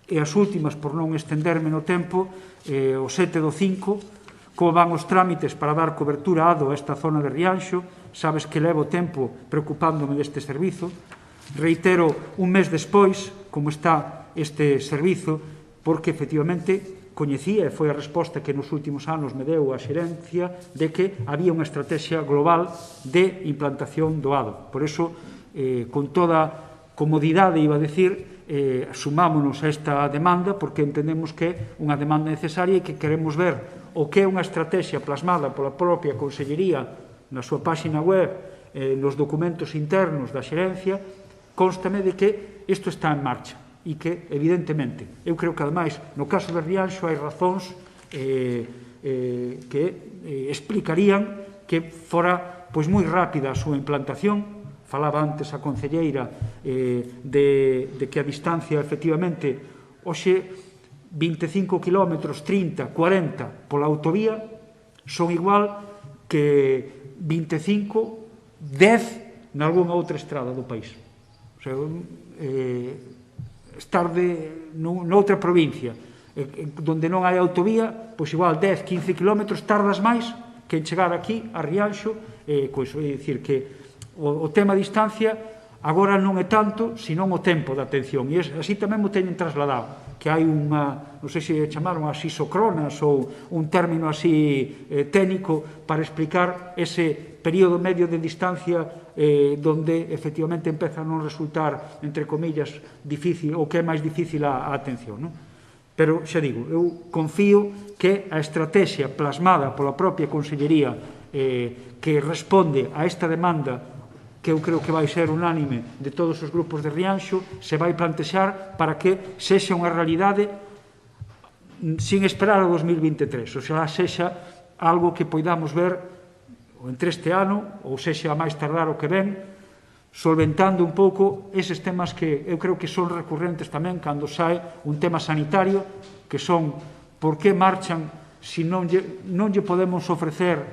e as últimas, por non estenderme no tempo, o 7/5, como van os trámites para dar cobertura ADO a esta zona de Rianxo. Sabes que levo tempo preocupándome deste servizo. Reitero un mes despois como está este servizo, porque efectivamente coñecía, e foi a resposta que nos últimos anos me deu a xerencia, de que había unha estrategia global de implantación do ADO. Por iso, con toda comodidade, iba a decir, sumámonos a esta demanda, porque entendemos que é unha demanda necesaria e que queremos ver o que é unha estrategia plasmada pola propia Consellería na súa páxina web, nos documentos internos da xerencia. Constame de que isto está en marcha e que, evidentemente, eu creo que, ademais, no caso de Rianxo hai razóns que explicarían que fora moi rápida a súa implantación. Falaba antes a concelleira de que a distancia, efectivamente, hoxe 25 km, 30, 40 pola autovía son igual que 25, 10 nalgúna outra estrada do país. O sea, estar noutra provincia donde non hai autovía, pois igual 10, 15 km tardas máis que en chegar aquí a Rianxo. É dicir que o tema distancia agora non é tanto, senón o tempo de atención, e así tamén mo teñen trasladado, que hai unha, non sei se chamaron as isocronas ou un término así técnico para explicar ese período medio de distancia donde efectivamente empeza a non resultar, entre comillas, difícil, ou que é máis difícil a atención, non? Pero, xa digo, eu confío que a estrategia plasmada pola propia Consellería que responde a esta demanda, que eu creo que vai ser unánime de todos os grupos de Rianxo, se vai plantexar para que sexa unha realidade sin esperar a 2023. O sea, sexa algo que poidamos ver entre este ano, ou sexa a máis tardar o que ven, solventando un pouco eses temas que eu creo que son recurrentes tamén cando sae un tema sanitario, que son por que marchan se non lle podemos ofrecer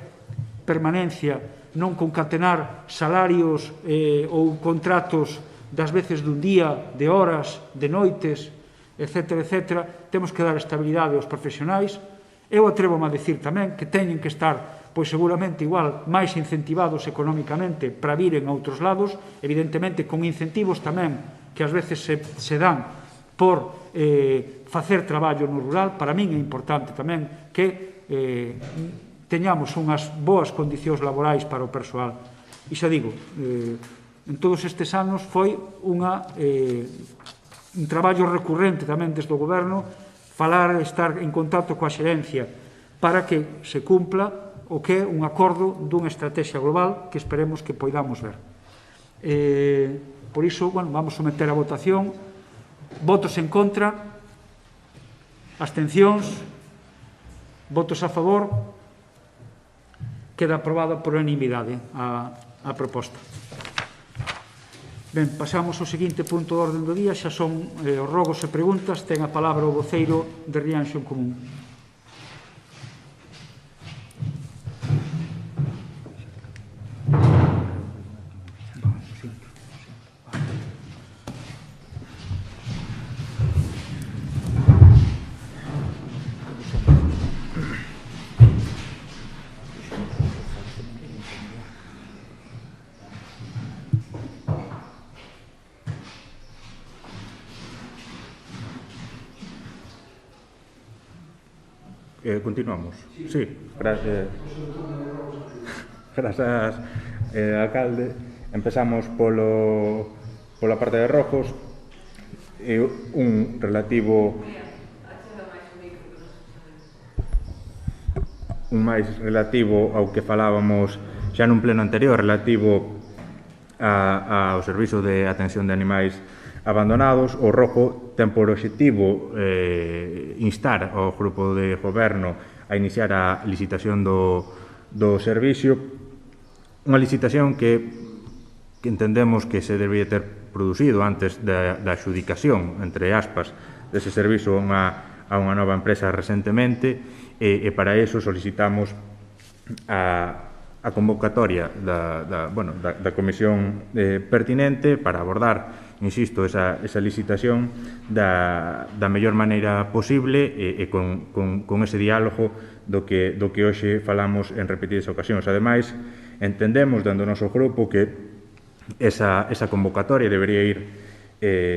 permanencia, non concatenar salarios ou contratos das veces dun día, de horas, de noites, etc., etc. Temos que dar estabilidade aos profesionais. Eu atrevo-me a decir tamén que teñen que estar, pois seguramente igual, máis incentivados económicamente para viren a outros lados, evidentemente con incentivos tamén que ás veces se dan por facer traballo no rural. Para min é importante tamén que teñamos unhas boas condicións laborais para o persoal. E xa digo, en todos estes anos foi un traballo recurrente tamén desde o Goberno falar e estar en contacto coa xerencia para que se cumpla o que é un acordo dunha estrategia global que esperemos que poidamos ver. Por iso, vamos someter a votación. Votos en contra, abstencións, votos a favor. Queda aprobada por unanimidade a proposta. Ben, pasamos ao seguinte punto do orden do día, xa son os rogos e preguntas. Ten a palabra o voceiro de Rianxo en Común. Continuamos. Sí, gracias, alcalde. Empezamos pola parte de rojos. Un máis relativo ao que falábamos xa nun pleno anterior, relativo ao servizo de atención de animais abandonados. O rojo ten por obxectivo instar ao grupo de goberno a iniciar a licitación do servicio, unha licitación que entendemos que se debería ter producido antes da adxudicación, entre aspas, dese servizo a unha nova empresa recentemente, e para eso solicitamos a convocatoria da comisión pertinente para abordar, insisto, esa licitación da mellor maneira posible e con ese diálogo do que hoxe falamos en repetidas ocasións. Ademais, entendemos dentro do noso grupo que esa convocatoria debería ir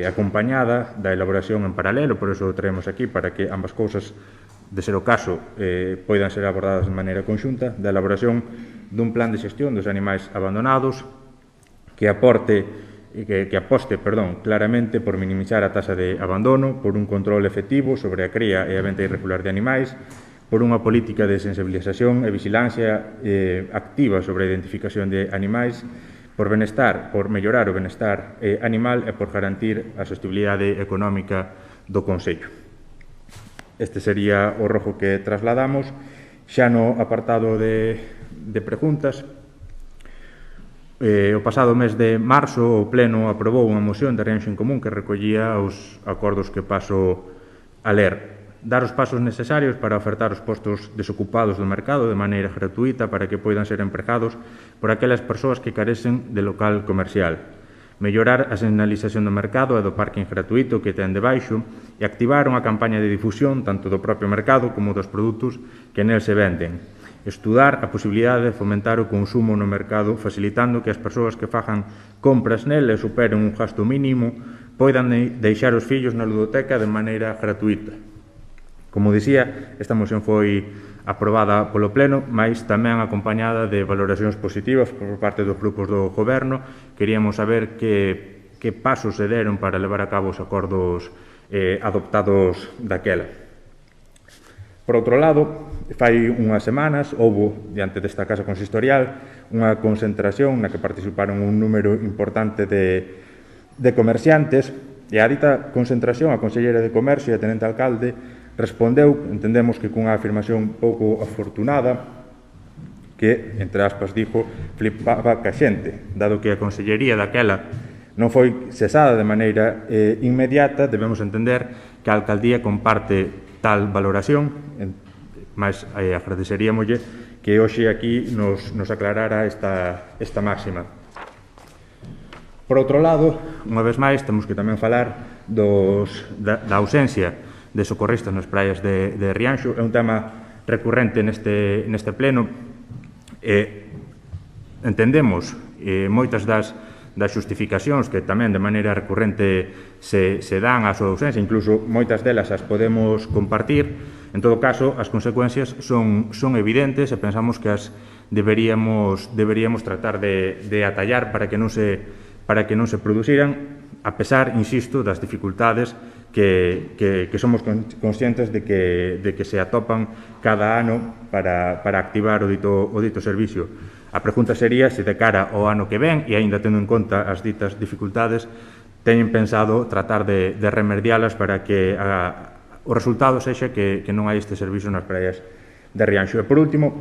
acompañada da elaboración en paralelo, por eso o traemos aquí, para que ambas cousas, de ser o caso, poidan ser abordadas de maneira conxunta, da elaboración dun plan de xestión dos animais abandonados que aposte claramente por minimizar a taxa de abandono, por un control efectivo sobre a cría e a venta irregular de animais, por unha política de sensibilización e vigilancia activa sobre a identificación de animais, por mellorar o benestar animal e por garantir a sostenibilidade económica do Concello. Este sería o rojo que trasladamos. Xa no apartado de preguntas, o pasado mes de marzo o Pleno aprobou unha moción de Rianxo en Común que recollía os acordos que paso a ler. Dar os pasos necesarios para ofertar os postos desocupados do mercado de maneira gratuita para que poidan ser empregados por aquelas persoas que carecen de local comercial. Mellorar a señalización do mercado e do parking gratuito que ten debaixo e activar unha campaña de difusión tanto do propio mercado como dos produtos que nel se venden. Estudar a posibilidade de fomentar o consumo no mercado, facilitando que as persoas que fagan compras nel e superen un gasto mínimo poidan deixar os fillos na ludoteca de maneira gratuita. Como dicía, esta moción foi aprobada polo Pleno, mas tamén acompañada de valoracións positivas por parte dos grupos do Goberno. Queríamos saber que pasos se deron para levar a cabo os acordos adoptados daquela. Por outro lado, fai unhas semanas, houbo, diante desta Casa Consistorial, unha concentración na que participaron un número importante de comerciantes, e a dita concentración, a Conselleira de Comercio e a Tenente Alcalde respondeu, entendemos que cunha afirmación pouco afortunada, que, entre aspas, dixo, flipaba ca xente. Dado que a Consellería daquela non foi cesada de maneira inmediata, debemos entender que a Alcaldía comparte tal valoración, mas agradeceríamoslle que hoxe aquí nos aclarara esta máxima. Por outro lado, unha vez máis, temos que tamén falar da ausencia de socorristas nas praias de Rianxo. É un tema recurrente neste pleno. Entendemos moitas das das xustificacións que tamén de maneira recurrente se dan á súa ausencia, incluso moitas delas as podemos compartir. En todo caso, as consecuencias son evidentes e pensamos que as deberíamos tratar de atallar para que non se produciran, a pesar, insisto, das dificultades que somos conscientes de que se atopan cada ano para activar o dito servicio. A pregunta sería se de cara ao ano que ven, e aínda tendo en conta as ditas dificultades, teñen pensado tratar de remedialas para que o resultado sexa que non hai este servicio nas praias de Rianxo. E, por último,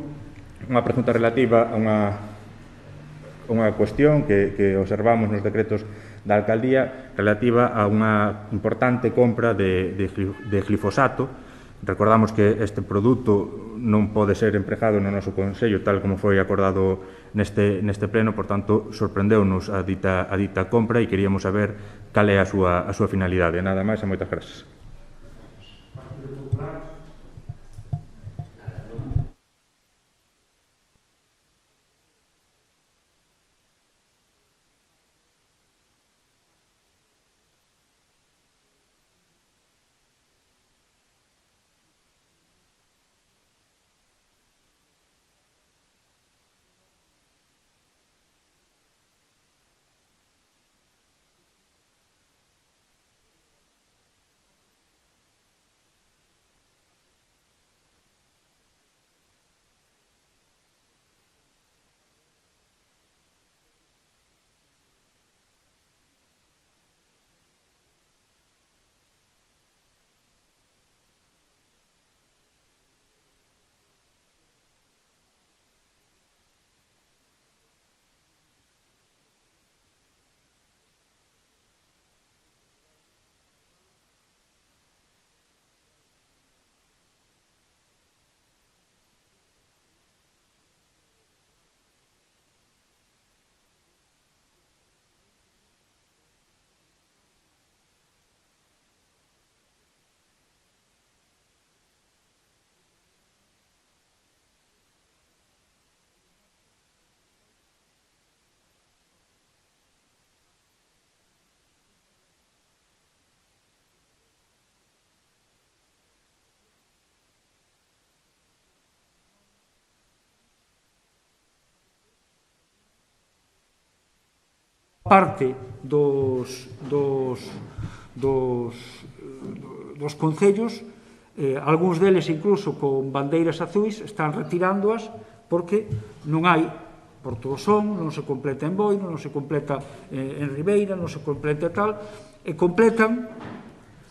unha pregunta relativa a unha cuestión que observamos nos decretos da Alcaldía relativa a unha importante compra de glifosato. Recordamos que este produto non pode ser empregado no noso Consello tal como foi acordado neste pleno, por tanto, sorprendeu-nos a dita compra e queríamos saber cal é a súa finalidade. Nada máis e moitas grazas. Parte dos concellos, algúns deles incluso con bandeiras azuis, están retirándoas porque non hai Porto do Son, non se completa en Boiro, non se completa en Ribeira, non se completa tal, e completan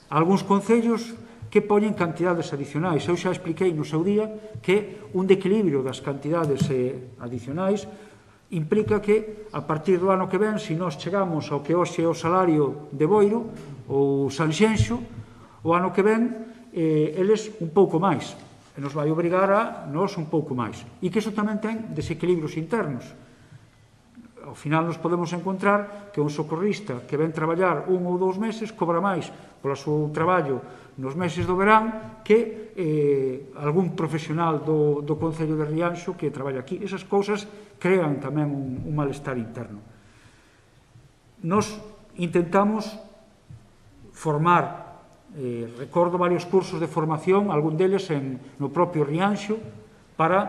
algúns concellos que poñen cantidades adicionais. Eu xa expliquei no seu día que un equilibrio das cantidades adicionais implica que, a partir do ano que ven, se nós chegamos ao que hoxe é o salario de Boiro ou Sanxenxo, o ano que ven, eles un pouco máis. E nos vai obrigar a nós un pouco máis. E que iso tamén ten desequilibrios internos. Ao final nos podemos encontrar que un socorrista que ven traballar 1 ou 2 meses cobra máis polo seu traballo nos meses do verán que algún profesional do Concello de Rianxo que traballa aquí. Esas cousas crean tamén un malestar interno. Nos intentamos formar, recordo varios cursos de formación, algún deles no propio Rianxo, para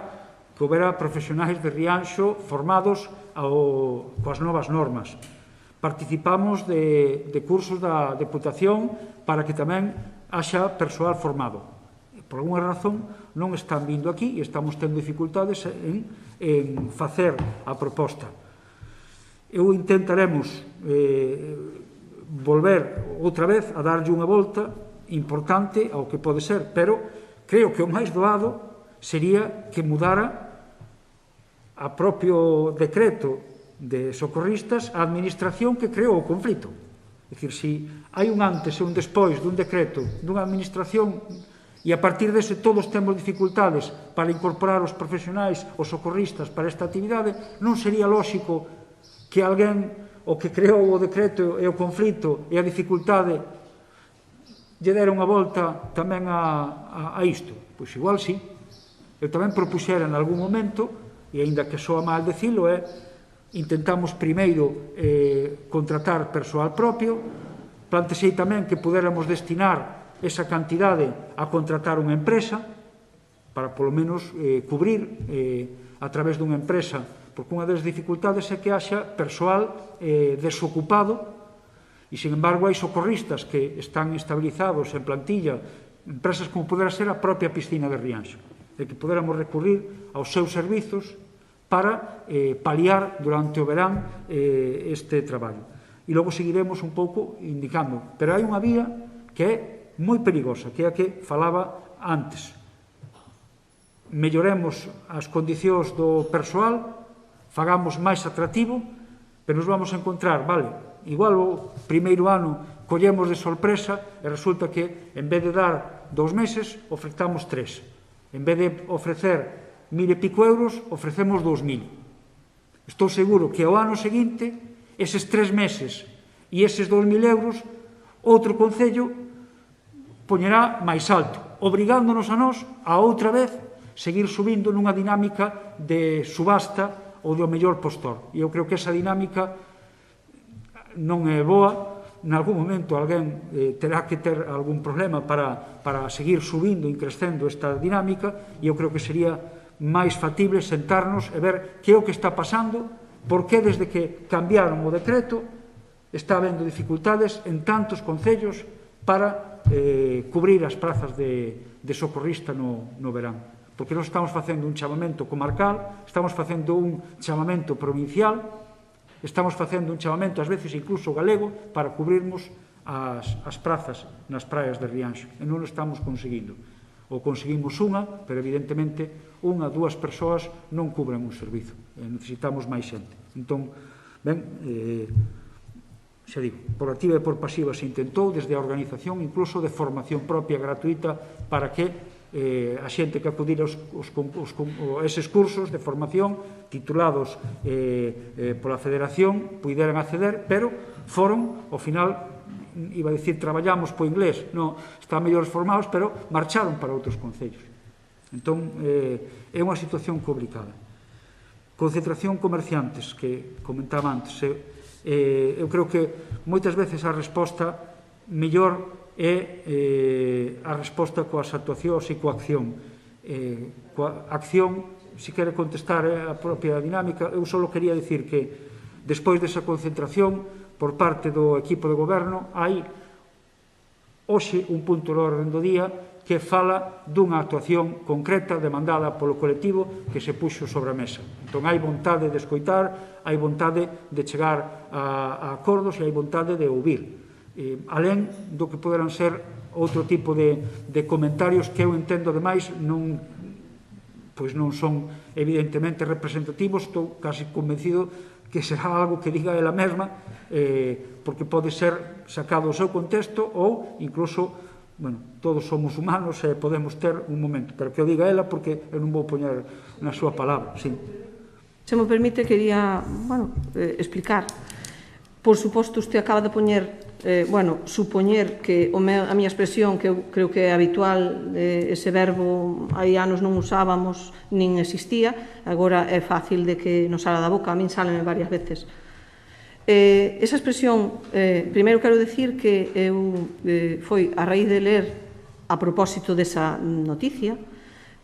que houbera profesionais de Rianxo formados coas novas normas. Participamos de cursos da Deputación para que tamén haxa persoal formado. Por alguna razón non están vindo aquí e estamos tendo dificultades en facer a proposta. Eu intentaremos volver outra vez a darlle unha volta importante ao que pode ser, pero creo que o máis doado sería que mudara a propio decreto de socorristas a administración que creou o conflito. É dicir, se hai un antes e un despois dun decreto dunha administración e a partir dese todos temos dificultades para incorporar os profesionais, os socorristas para esta actividade, non sería lóxico que alguén o que creou o decreto e o conflito e a dificultade lle dera unha volta tamén a isto? Pois igual sí. Eu tamén propuxera en algún momento, e aínda que soa mal dicilo, intentamos primeiro contratar persoal propio, plantexei tamén que pudéramos destinar esa cantidade a contratar unha empresa para, polo menos, cubrir a través dunha empresa, porque unha das dificultades é que haxa persoal desocupado e, sin embargo, hai socorristas que están estabilizados en plantilla, empresas como poderá ser a propia Piscina de Rianxo, de que poderamos recurrir aos seus servizos para paliar durante o verán este traballo. E logo seguiremos un pouco indicando. Pero hai unha vía que é moi perigosa, que é a que falaba antes. Melloremos as condicións do persoal, fagamos máis atractivo, pero nos vamos a encontrar, vale, igual o primeiro ano collemos de sorpresa e resulta que, en vez de dar 2 meses, ofertamos 3. En vez de ofrecer 1.000 e pico euros, ofrecemos 2.000. Estou seguro que ao ano seguinte, eses 3 meses e eses 2.000 euros, outro concello poñerá máis alto, obrigándonos a nós a outra vez seguir subindo nunha dinámica de subasta ou do mellor postor. E eu creo que esa dinámica non é boa. En algún momento alguén terá que ter algún problema para seguir subindo e crecendo esta dinámica, e eu creo que sería máis factible sentarnos e ver que é o que está pasando, por que desde que cambiaron o decreto está habendo dificultades en tantos concellos para cubrir as prazas de socorrista no verán. Porque nós estamos facendo un chamamento comarcal, estamos facendo un chamamento provincial, estamos facendo un chamamento, ás veces incluso galego, para cubrirmos as prazas nas praias de Rianxo. E non o estamos conseguindo. Ou conseguimos unha, pero evidentemente unha, 2 persoas non cubren un servizo. Necesitamos máis xente. Entón, ben, xa digo, por activa e por pasiva se intentou desde a organización incluso de formación propia gratuita para que a xente que acudir a eses cursos de formación titulados pola Federación puideran acceder, pero foron, ao final, iba a dicir traballamos po inglés, non, están mellores formados, pero marcharon para outros concellos. Entón, é unha situación complicada. Concentración comerciantes, que comentaba antes, eu creo que moitas veces a resposta mellor é a resposta coas actuacións e coa acción. Coa acción, se quere contestar a propia dinámica, eu só quería dicir que despois desa concentración por parte do equipo de goberno hai hoxe un punto de orden do día que fala dunha actuación concreta demandada polo colectivo que se puxo sobre a mesa. Entón hai vontade de escoitar, hai vontade de chegar a acordos e hai vontade de ouvir. Alén do que poderán ser outro tipo de comentarios que eu entendo ademais non son evidentemente representativos. Estou casi convencido que será algo que diga ela mesma, porque pode ser sacado do seu contexto ou incluso, todos somos humanos e podemos ter un momento, pero que o diga ela porque eu non vou poñer na súa palabra. Sí. Se me permite, quería explicar. Por suposto, usted acaba de poñer supoñer que a miña expresión, que eu creo que é habitual, ese verbo hai anos non usábamos, nin existía, agora é fácil de que nos salga da boca, a min sáleme varias veces. Esa expresión, primeiro quero dicir que eu foi a raíz de ler, a propósito desa noticia,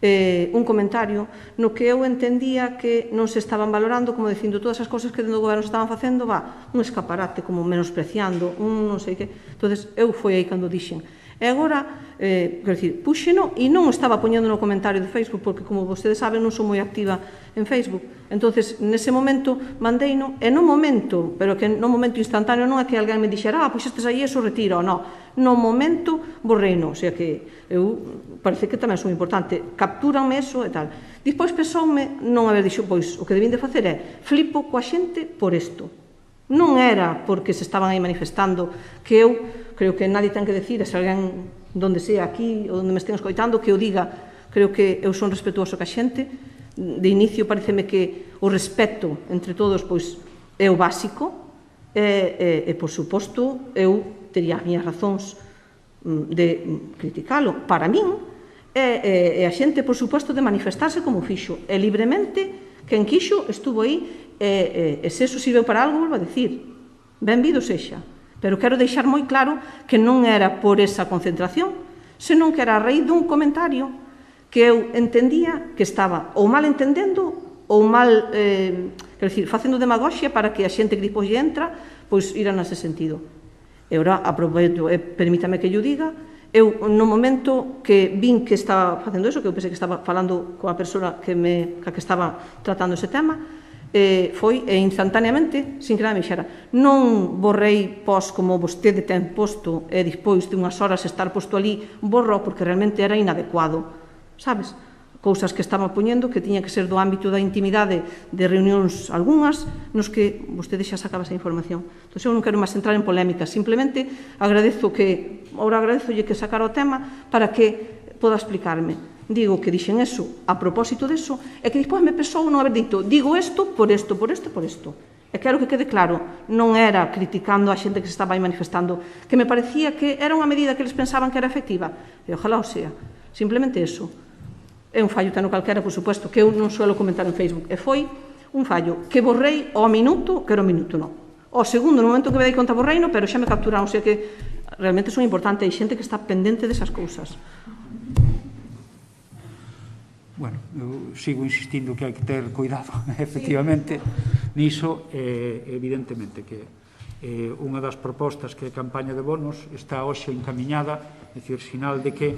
un comentario no que eu entendía que non se estaban valorando, como dicindo todas as cousas que dentro do goberno estaban facendo, un escaparate, como menospreciando, un non sei que. Entonces, eu foi aí cando dixen. E agora, quero dicir, puxeno e non estaba poñendo no comentario de Facebook, porque, como vostedes saben, non sou moi activa en Facebook. Entonces, nese momento, mandeino, e no momento, pero que no momento instantáneo non é que alguén me dixera, pois estes aí eso retira, ou non. No momento, borreino, o sea que eu parece que tamén son importante, captúranme eso e tal. Despois pensoume non haber dixo, pois o que debín de facer é flipo coa xente por isto. Non era porque se estaban aí manifestando, que eu creo que nadie ten que decir, se alguén donde sea aquí ou onde me estén escoitando que o diga, creo que eu son respetuoso ca xente. De inicio pareceme que o respeto entre todos pois é o básico e por suposto eu tería as miñas razóns de criticalo. Para min e a xente por suposto de manifestarse como fixo, e libremente quen quixo estuvo aí E se eso sirveu para algo, volvo a dicir, benvido sexa. Pero quero deixar moi claro que non era por esa concentración, senón que era a raíz dun comentario que eu entendía que estaba ou mal entendendo ou mal, quero dicir, facendo demagoxia para que a xente que depois entra, pois irá nese sentido. E ora, aproveito, permítame que yo diga, eu, no momento que vin que estaba facendo eso, que eu pensei que estaba falando coa persoa que estaba tratando ese tema, foi instantaneamente, sin que nada me dixera. Non borrei pos como vostede ten posto e despois de unhas horas estar posto ali, borrou porque realmente era inadecuado, sabes? Cousas que estaba poñendo que tiña que ser do ámbito da intimidade de reunións algunhas nos que vostede xa sacaba esa información. Entón, eu non quero máis entrar en polémica, simplemente agradezolle que sacara o tema para que poda explicarme. Digo que dixen eso a propósito deso e que despois me pesou non haber dito digo isto por isto, por isto, por isto. E quero que quede claro, non era criticando a xente que se estaba aí manifestando, que me parecía que era unha medida que eles pensaban que era efectiva. E ojalá o sea. Simplemente eso. É un fallo tano calquera, por suposto, que eu non suelo comentar en Facebook. E foi un fallo que borrei ao minuto, que era o minuto non. Ao segundo, no momento que me dei conta borreino, pero xa me capturaron, o sea que realmente son importantes, hai xente que está pendente desas cousas. Bueno, eu sigo insistindo que hai que ter cuidado, efectivamente, niso, evidentemente, que unha das propostas que a campaña de bonos está hoxe encamiñada, é dicir, sinal de que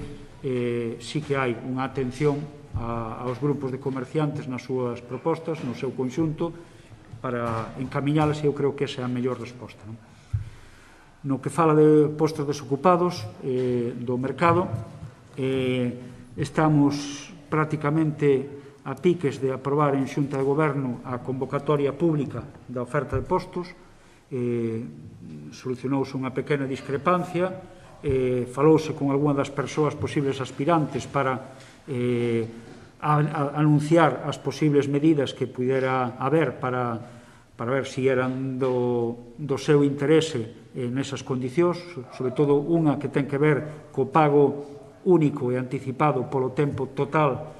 sí que hai unha atención aos grupos de comerciantes nas súas propostas, no seu conxunto, para encamiñalas, e eu creo que esa é a mellor resposta. No que fala de postos desocupados do mercado, estamos prácticamente a piques de aprobar en Xunta de Goberno a convocatoria pública da oferta de postos. Solucionouse unha pequena discrepancia, falouse con algunha das persoas posibles aspirantes para anunciar as posibles medidas que pudera haber para ver se eran do seu interese nesas condicións, sobre todo unha que ten que ver co pago único e anticipado polo tempo total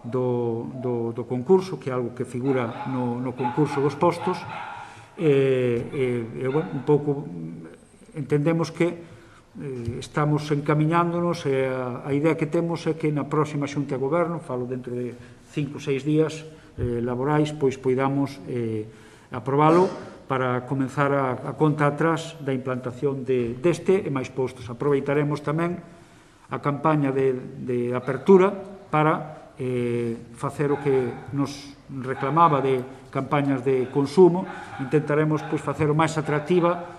do concurso, que é algo que figura no concurso dos postos. Un pouco entendemos que estamos encamiñándonos, e a idea que temos é que na próxima Xunta de Goberno, falo dentro de 5 ou 6 días laborais, pois poidamos aprobalo para comenzar a conta atrás da implantación deste e máis postos. Aproveitaremos tamén a campaña de apertura para facer o que nos reclamaba de campañas de consumo. Intentaremos facer o máis atractiva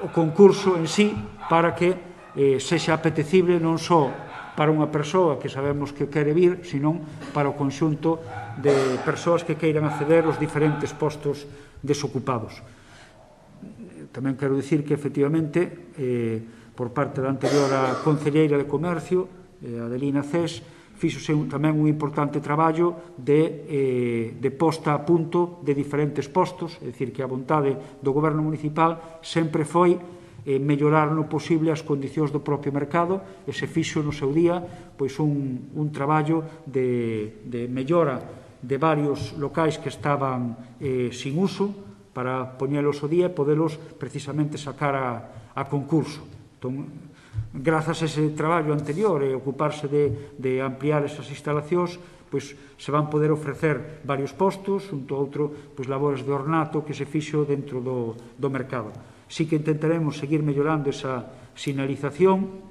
o concurso en sí, para que sexa apetecible non só para unha persoa que sabemos que quere vir, senón para o conxunto de persoas que queiran acceder aos diferentes postos desocupados. Tamén quero dicir que, efectivamente, por parte da anterior a Concelleira de Comercio, Adelina Cés, fíxose tamén un importante traballo de posta a punto de diferentes postos, é dicir, que a vontade do Goberno Municipal sempre foi mellorar no posible as condicións do propio mercado, e se fixo no seu día pois un traballo de mellora de varios locais que estaban sin uso, para poñelos ao día e podelos precisamente sacar a concurso. Entón, grazas a ese traballo anterior e ocuparse de ampliar esas instalacións, pois se van poder ofrecer varios postos, junto a outro, pois labores de ornato que se fixo dentro do mercado. Sí que intentaremos seguir mellorando esa sinalización.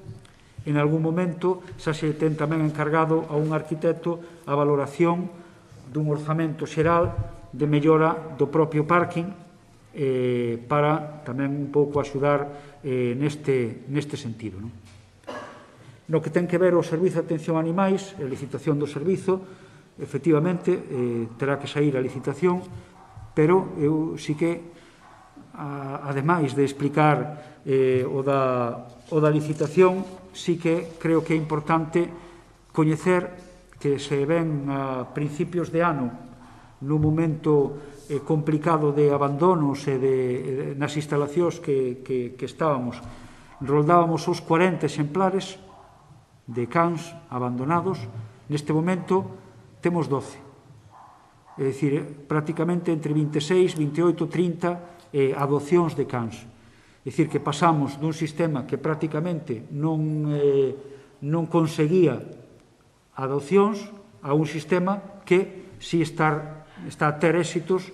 En algún momento xa se ten tamén encargado a un arquitecto a valoración dun orzamento xeral de mellora do propio parking, para tamén un pouco axudar neste sentido. No que ten que ver o Servizo de Atención a Animais, a licitación do servizo, efectivamente, terá que sair a licitación, pero eu sí que, ademais de explicar o da licitación, sí que creo que é importante coñecer que se ven a principios de ano, nun momento complicado de abandonos e nas instalacións que estábamos, roldábamos os 40 exemplares de cans abandonados. Neste momento temos 12. é dicir, prácticamente entre 26, 28, 30 adopcións de cans. É dicir, que pasamos dun sistema que prácticamente non conseguía adopcións a un sistema que si está a ter éxitos,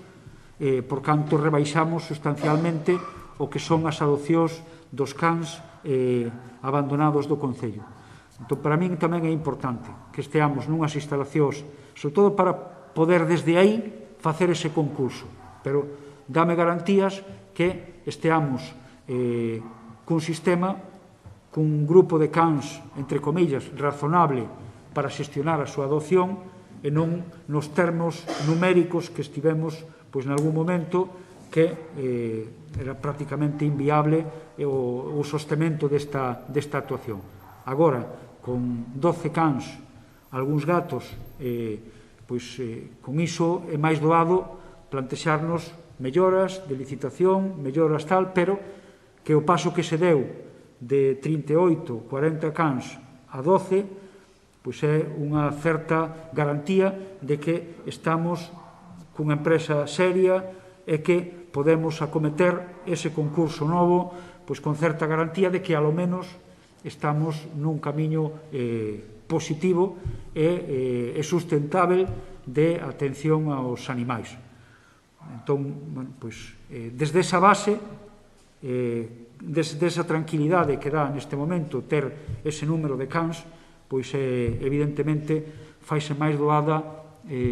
por canto rebaixamos sustancialmente o que son as adopcións dos cans abandonados do Concello. Entón, para min tamén é importante que esteamos nunhas instalacións, sobre todo para poder desde aí facer ese concurso, pero dame garantías que esteamos cun sistema, cun grupo de cans, entre comillas, razonable para xestionar a súa adopción e non nos termos numéricos que estivemos pois nalgún momento que era prácticamente inviable o sostemento desta actuación. Agora, con 12 cans, algúns gatos, con iso é máis doado plantexarnos melloras de licitación, melloras tal, pero que o paso que se deu de 38, 40 cans a 12, pois é unha certa garantía de que estamos cunha empresa seria e que podemos acometer ese concurso novo pois con certa garantía de que alo menos estamos nun camiño positivo e sustentável de atención aos animais. Entón, bueno, pois, desde esa base, desde esa tranquilidade que dá neste momento ter ese número de cans, pois evidentemente faise máis doada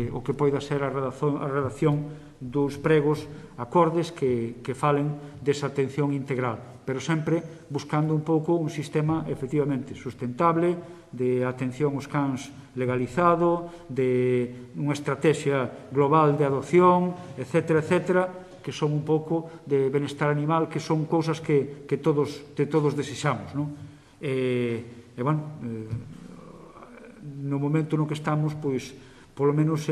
o que poida ser a redacción dos pregos acordes que falen desa atención integral, pero sempre buscando un pouco un sistema efectivamente sustentable, de atención aos cans legalizado, de unha estrategia global de adopción, etcétera, etcétera, que son un pouco de benestar animal, que son cousas que todos desexamos, non? No momento no que estamos, pois, polo menos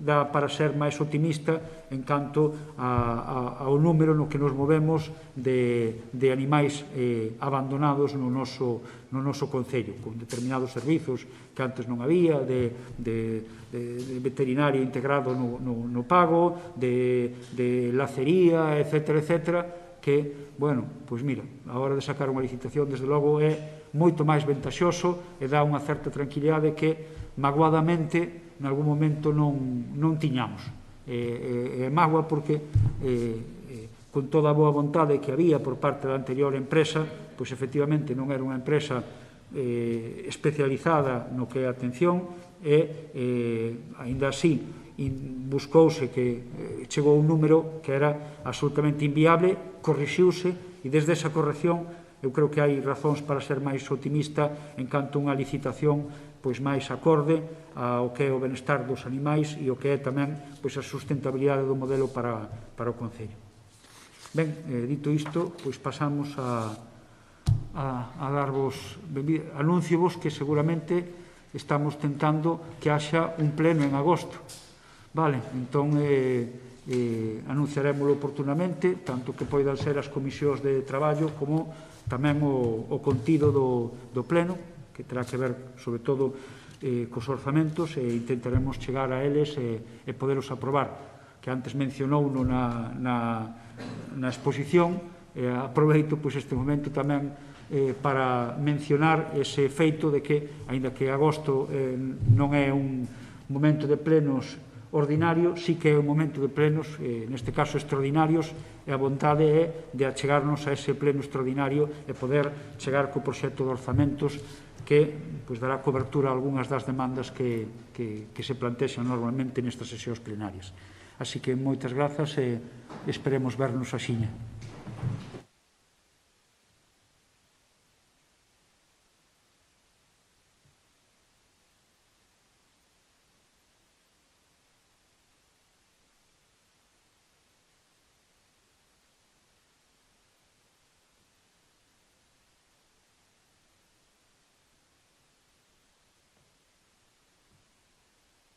dá para ser máis optimista en canto ao número no que nos movemos de animais abandonados no noso Concello, con determinados servizos que antes non había, de veterinaria integrado no pago, de lacería, etcétera, etcétera, que, bueno, pois mira, a hora de sacar unha licitación, desde logo, é moito máis ventaxoso e dá unha certa tranquilidade que, magoadamente, en algún momento non tiñamos. É mágoa porque, con toda a boa vontade que había por parte da anterior empresa, pois efectivamente non era unha empresa especializada no que é a atención e, aínda así, buscouse que chegou un número que era absolutamente inviable, corrixiuse e desde esa corrección eu creo que hai razóns para ser máis optimista en canto a unha licitación pois máis acorde ao que é o benestar dos animais e o que é tamén pois a sustentabilidade do modelo para o Concello. Ben, dito isto, pois pasamos a darvos, anúnciovos que seguramente estamos tentando que haxa un pleno en agosto. Vale, entón anunciarémoslo oportunamente, tanto que poidan ser as comisións de traballo como tamén o contido do pleno, que terá que ver, sobre todo, cos orzamentos e intentaremos chegar a eles e poderos aprobar, que antes mencionou na exposición. Aproveito este momento tamén para mencionar ese feito de que, aínda que agosto non é un momento de plenos ordinario, sí que é un momento de plenos, neste caso extraordinarios, e a vontade é de achegarnos a ese pleno extraordinario e poder chegar co proxecto de orzamentos que dará cobertura a algunhas das demandas que se plantexan normalmente nestas sesións plenarias. Así que moitas grazas e esperemos vernos axiña.